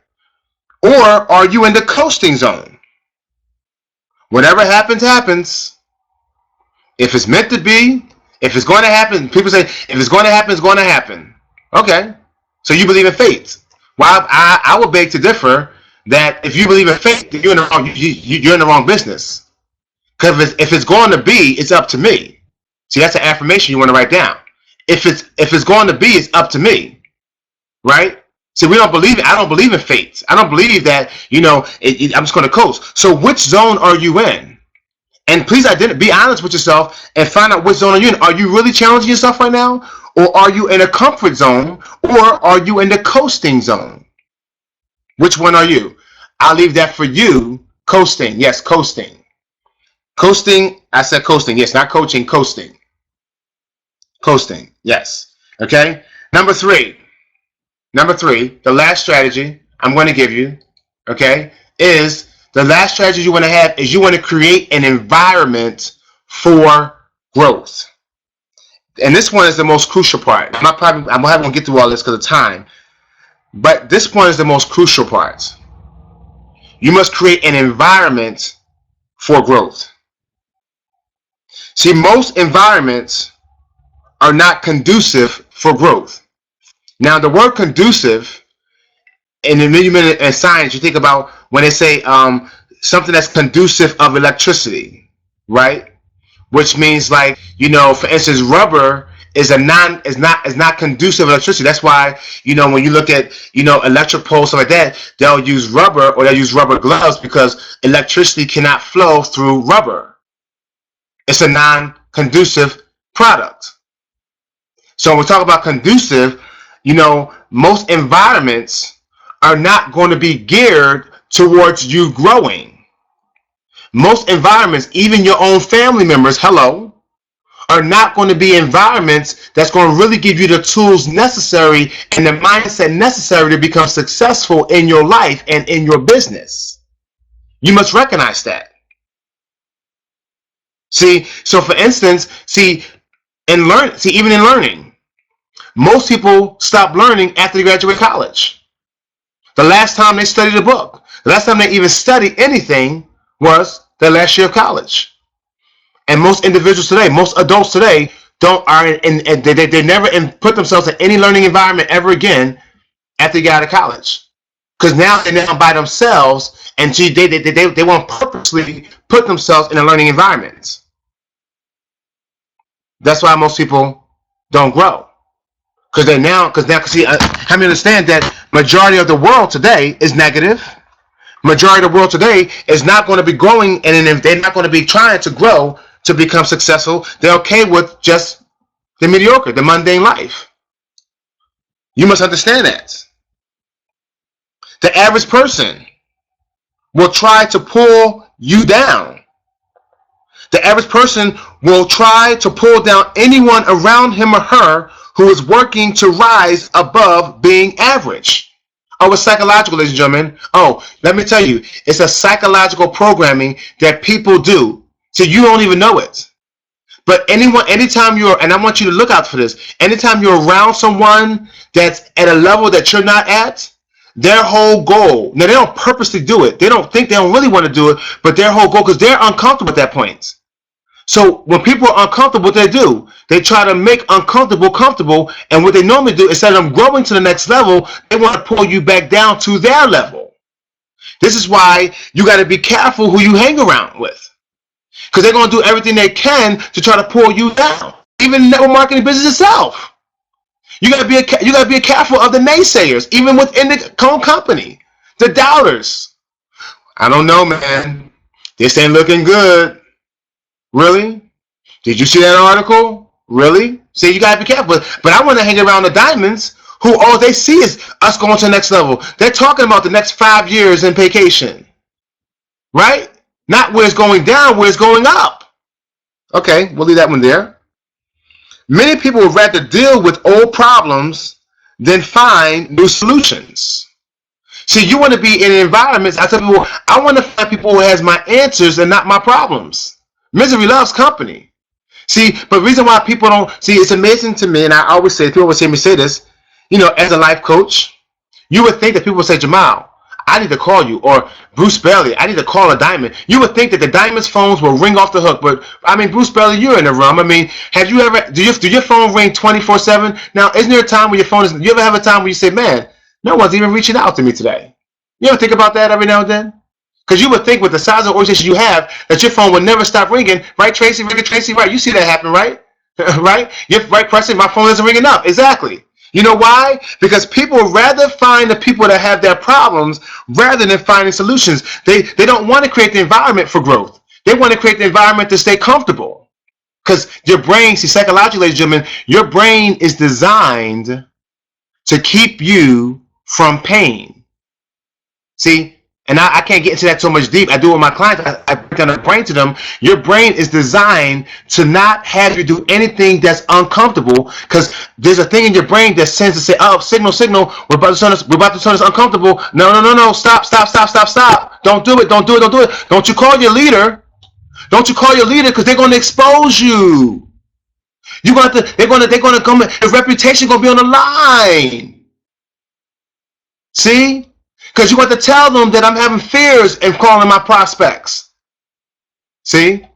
Or are you in the coasting zone? Whatever happens, happens. If it's meant to be, if it's going to happen, people say, if it's going to happen, it's going to happen. Okay. So you believe in fate. Well, I would beg to differ that if you believe in fate, then you're in the wrong business. Because if it's going to be, it's up to me. See, that's an affirmation you want to write down. If it's going to be, it's up to me. Right? See, I don't believe in fate. I don't believe that, I'm just going to coast. So which zone are you in? And please be honest with yourself and find out which zone are you in. Are you really challenging yourself right now? Or are you in a comfort zone? Or are you in the coasting zone? Which one are you? I'll leave that for you, Coasting. Yes, coasting. Coasting. I said coasting. Yes, not coaching, coasting. Coasting. Yes. Okay. Number three, the last strategy I'm going to give you, okay, is the last strategy you want to have is you want to create an environment for growth. And this one is the most crucial part. I'm not going to get through all this because of time, but this one is the most crucial part. You must create an environment for growth. See, most environments are not conducive for growth. Now, the word conducive in the measurement and science, you think about when they say something that's conducive of electricity, right? Which means, like, you know, for instance, rubber is not conducive to electricity. That's why, you know, when you look at, you know, electric poles, stuff like that, they'll use rubber or they'll use rubber gloves because electricity cannot flow through rubber. It's a non-conducive product. So when we talk about conducive, you know, most environments are not going to be geared towards you growing. Most environments, even your own family members, are not going to be environments that's going to really give you the tools necessary and the mindset necessary to become successful in your life and in your business. You must recognize that. See, so for instance, even in learning, most people stop learning after they graduate college. The last time they studied a book, the last time they even studied anything was their last year of college. And most individuals today, most adults today, they never put themselves in any learning environment ever again after they get out of college. Because now they're now by themselves, and they won't purposely put themselves in a learning environment. That's why most people don't grow. Because see, how many understand that majority of the world today is negative? Majority of the world today is not going to be growing, and they're not going to be trying to grow to become successful. They're okay with just the mediocre, the mundane life. You must understand that. The average person will try to pull you down. The average person will try to pull down anyone around him or her who is working to rise above being average. Oh, it's psychological, ladies and gentlemen. Oh, let me tell you, it's a psychological programming that people do. So you don't even know it. But anytime and I want you to look out for this, anytime you're around someone that's at a level that you're not at, their whole goal, now they don't purposely do it. They don't really want to do it, but their whole goal, because they're uncomfortable at that point. So when people are uncomfortable, what they do, they try to make uncomfortable comfortable, and what they normally do, instead of them growing to the next level, they want to pull you back down to their level. This is why you got to be careful who you hang around with. Because they're going to do everything they can to try to pull you down. Even the network marketing business itself. You got to be careful of the naysayers, even within the company. The doubters. I don't know, man. This ain't looking good. Really? Did you see that article? Really? See, you got to be careful. But I want to hang around the diamonds who all they see is us going to the next level. They're talking about the next 5 years in vacation. Right? Not where it's going down, where it's going up. Okay, we'll leave that one there. Many people would rather deal with old problems than find new solutions. See, you want to be in environments, I tell people, I want to find people who has my answers and not my problems. Misery loves company. See, but the reason why people don't, see, it's amazing to me, and I always say, people always hear me say this, you know, as a life coach, you would think that people would say, Jamal, I need to call you, or Bruce Bailey, I need to call a diamond. You would think that the diamond's phones will ring off the hook, but I mean, Bruce Bailey, you're in the room. I mean, have you ever, do your phone ring 24/7? Now, isn't there a time when your phone is, you ever have a time where you say, man, no one's even reaching out to me today? You ever think about that every now and then? Because you would think with the size of organization you have that your phone would never stop ringing, right, Tracy? Tracy, right? You see that happen, right? Right? You're right, Preston. My phone isn't ringing up. Exactly. You know why? Because people would rather find the people that have their problems rather than finding solutions. They don't want to create the environment for growth. They want to create the environment to stay comfortable. Because your brain, see, psychologically, ladies and gentlemen, your brain is designed to keep you from pain. See, and I can't get into that so much deep. I do it with my clients. I break down the brain to them. Your brain is designed to not have you do anything that's uncomfortable, because there's a thing in your brain that sends to say, oh, signal, we're about to turn this uncomfortable. No, stop. Don't do it. Don't you call your leader. Don't you call your leader, because they're going to expose you. They're going to come, your reputation going to be on the line. See? Because you want to tell them that I'm having fears in calling my prospects. See?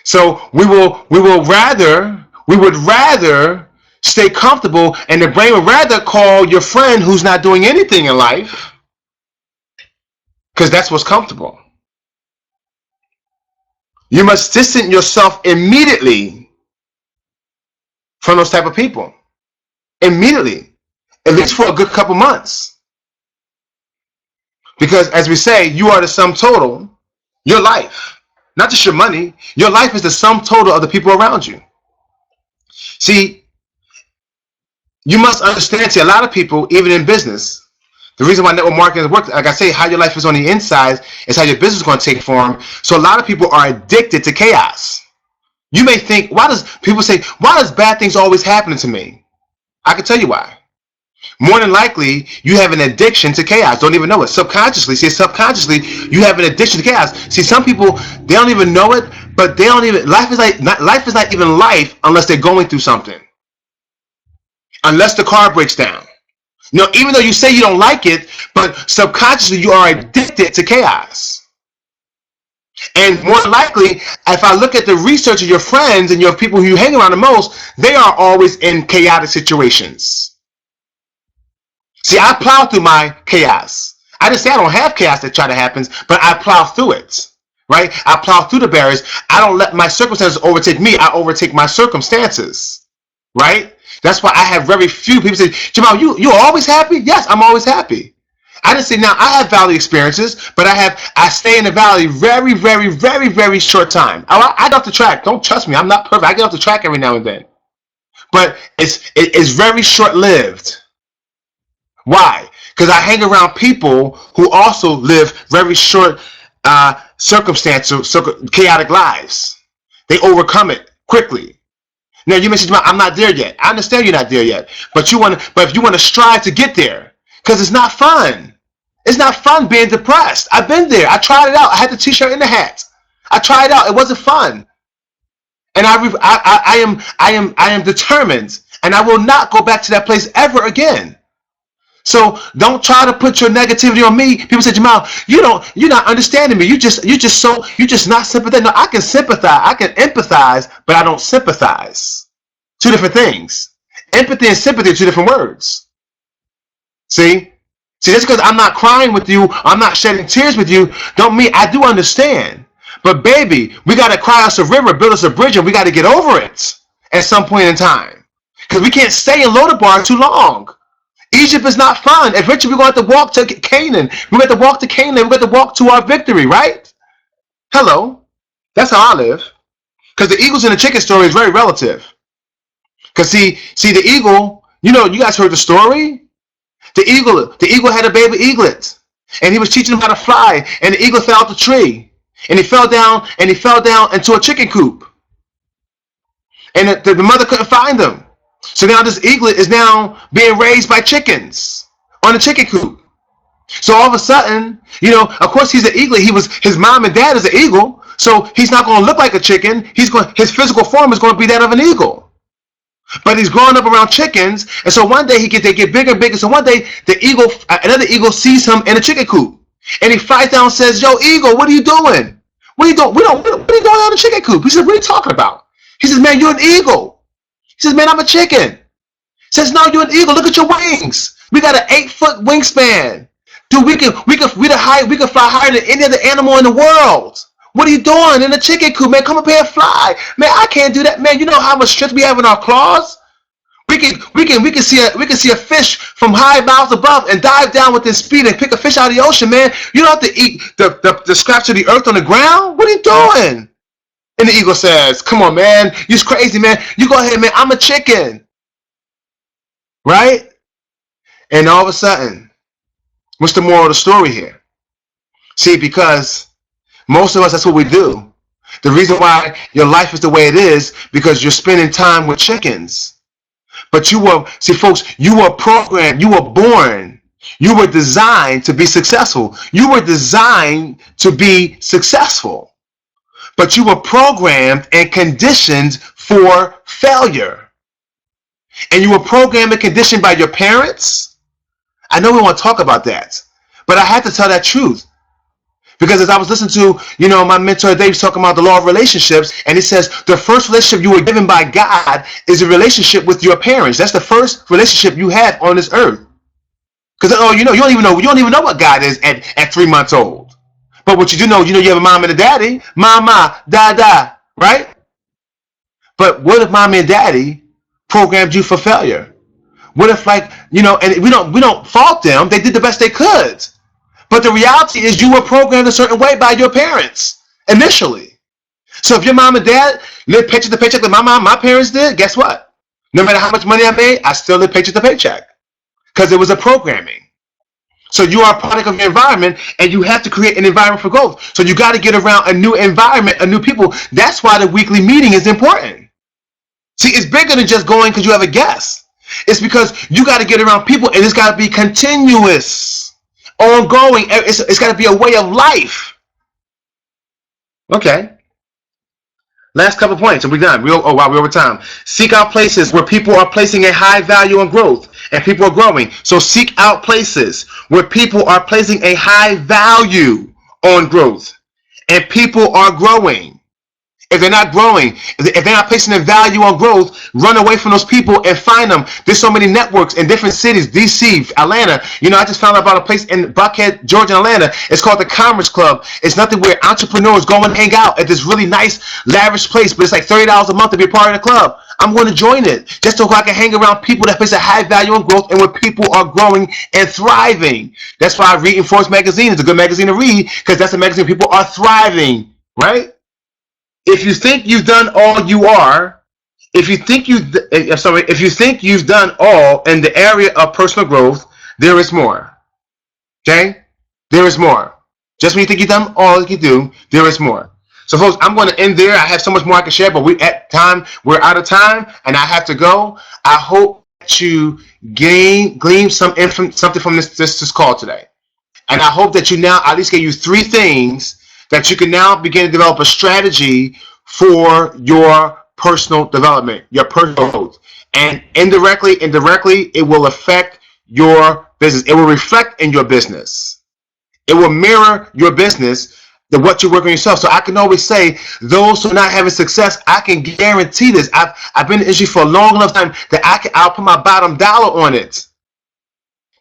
So we would rather stay comfortable, and the brain would rather call your friend who's not doing anything in life, because that's what's comfortable. You must distance yourself immediately from those type of people. Immediately. At least for a good couple months. Because as we say, you are the sum total. Your life, not just your money, your life is the sum total of the people around you. See, you must understand, a lot of people, even in business, the reason why network marketing works, like I say, how your life is on the inside is how your business is going to take form. So a lot of people are addicted to chaos. You may think, why does bad things always happen to me? I can tell you why. More than likely, you have an addiction to chaos. Don't even know it. Subconsciously, you have an addiction to chaos. See, some people, they don't even know it, but life is not even life unless they're going through something. Unless the car breaks down. Even though you say you don't like it, but subconsciously you are addicted to chaos. And more likely, if I look at the research of your friends and your people who you hang around the most, they are always in chaotic situations. See, I plow through my chaos. I didn't say I don't have chaos that try to happen, but I plow through it. Right? I plow through the barriers. I don't let my circumstances overtake me. I overtake my circumstances. Right? That's why I have very few people say, Jamal, you're always happy? Yes, I'm always happy. I didn't say, now I have valley experiences, but I stay in the valley very, very, very, very short time. I get off the track. Don't trust me. I'm not perfect. I get off the track every now and then. But it's very short-lived. Why? Because I hang around people who also live very short chaotic lives. They overcome it quickly. Now you mentioned, I'm not there yet. I understand you're not there yet, but if you want to strive to get there, because it's not fun. It's not fun being depressed. I've been there. I tried it out. I had the t-shirt and the hat. I tried it out. It wasn't fun. And I am determined, and I will not go back to that place ever again. So don't try to put your negativity on me. People say, Jamal, you're not understanding me. You just not sympathetic. No, I can sympathize. I can empathize, but I don't sympathize. Two different things. Empathy and sympathy are two different words. See, just because I'm not crying with you, I'm not shedding tears with you, don't mean I do understand. But baby, we got to cry us a river, build us a bridge, and we got to get over it at some point in time. Because we can't stay in Lodabar too long. Egypt is not fun. Eventually, we're going to have to walk to Canaan. We're going to have to walk to Canaan. We're going to have to walk to our victory, right? Hello. That's how I live. Because the eagles and the chicken story is very relative. Because see the eagle, you guys heard the story? The eagle had a baby eaglet. And he was teaching him how to fly. And the eagle fell out the tree. And he fell down into a chicken coop. And the mother couldn't find him. So now this eaglet is now being raised by chickens on a chicken coop. So all of a sudden, of course he's an eaglet. His mom and dad is an eagle. So he's not going to look like a chicken. His physical form is going to be that of an eagle. But he's growing up around chickens. And so one day they get bigger and bigger. So one day another eagle sees him in a chicken coop. And he flies down and says, yo, eagle, what are you doing? What are you doing? What are you doing out in the chicken coop? He said, what are you talking about? He says, man, you're an eagle. He says, man, I'm a chicken. He says, no, you're an eagle. Look at your wings. We got an 8-foot wingspan. Dude, we can fly higher than any other animal in the world. What are you doing in a chicken coop, man? Come up here and fly. Man, I can't do that. Man, you know how much strength we have in our claws? We can see a fish from high miles above and dive down with this speed and pick a fish out of the ocean, man. You don't have to eat the scraps of the earth on the ground. What are you doing? And the eagle says, come on, man. You're crazy, man. You go ahead, man. I'm a chicken. Right? And all of a sudden, what's the moral of the story here? See, because most of us, that's what we do. The reason why your life is the way it is, because you're spending time with chickens. But see, folks, you were programmed, you were born, you were designed to be successful. You were designed to be successful. But you were programmed and conditioned for failure. And you were programmed and conditioned by your parents. I know we want to talk about that, but I had to tell that truth. Because as I was listening to, my mentor Dave's talking about the law of relationships, and he says the first relationship you were given by God is a relationship with your parents. That's the first relationship you have on this earth. Because you don't even know what God is at 3 months old. But what you do know, you have a mom and a daddy, mama, dada, right? But what if mommy and daddy programmed you for failure? What if and we don't fault them. They did the best they could. But the reality is you were programmed a certain way by your parents initially. So if your mom and dad lived paycheck to paycheck like my parents did, guess what? No matter how much money I made, I still lived paycheck to paycheck because it was a programming. So you are a product of your environment, and you have to create an environment for growth. So you got to get around a new environment, a new people. That's why the weekly meeting is important. See, it's bigger than just going because you have a guest. It's because you got to get around people, and it's got to be continuous. Ongoing. It's got to be a way of life. Okay. Last couple points and we're done. We're over time. Seek out places where people are placing a high value on growth and people are growing. So seek out places where people are placing a high value on growth and people are growing. If they're not growing, if they're not placing a value on growth, run away from those people and find them. There's so many networks in different cities, DC, Atlanta. I just found out about a place in Buckhead, Georgia, and Atlanta. It's called the Commerce Club. It's nothing where entrepreneurs go and hang out at this really nice, lavish place, but it's like $30 a month to be a part of the club. I'm going to join it just so I can hang around people that place a high value on growth and where people are growing and thriving. That's why I read Forbes magazine. It's a good magazine to read because that's a magazine where people are thriving, right? If you think you've done all you are, if you think you've done all in the area of personal growth, there is more. Okay? There is more. Just when you think you've done all you can do, there is more. So folks, I'm going to end there. I have so much more I can share, but we're out of time, and I have to go. I hope that you glean something from this call today. And I hope that you now at least gave you 3 things that you can now begin to develop a strategy for your personal development, your personal growth. And indirectly, it will affect your business. It will reflect in your business. It will mirror your business, what you work on yourself. So I can always say, those who are not having success, I can guarantee this. I've been in the industry for a long enough time that I'll put my bottom dollar on it.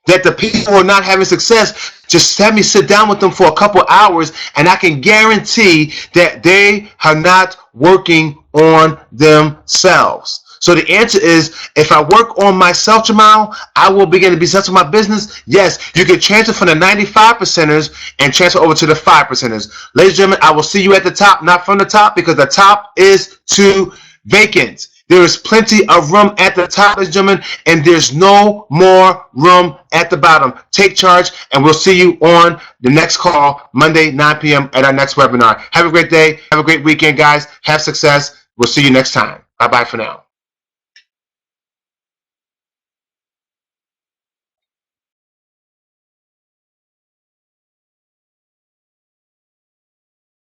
That the people who are not having success, just have me sit down with them for a couple hours, and I can guarantee that they are not working on themselves. So the answer is, if I work on myself, Jamal, I will begin to be successful in my business. Yes, you can transfer from the 95%ers and transfer over to the 5%ers. Ladies and gentlemen, I will see you at the top, not from the top, because the top is too vacant. There is plenty of room at the top, ladies and gentlemen, and there's no more room at the bottom. Take charge, and we'll see you on the next call, Monday, 9 p.m. at our next webinar. Have a great day. Have a great weekend, guys. Have success. We'll see you next time. Bye-bye for now.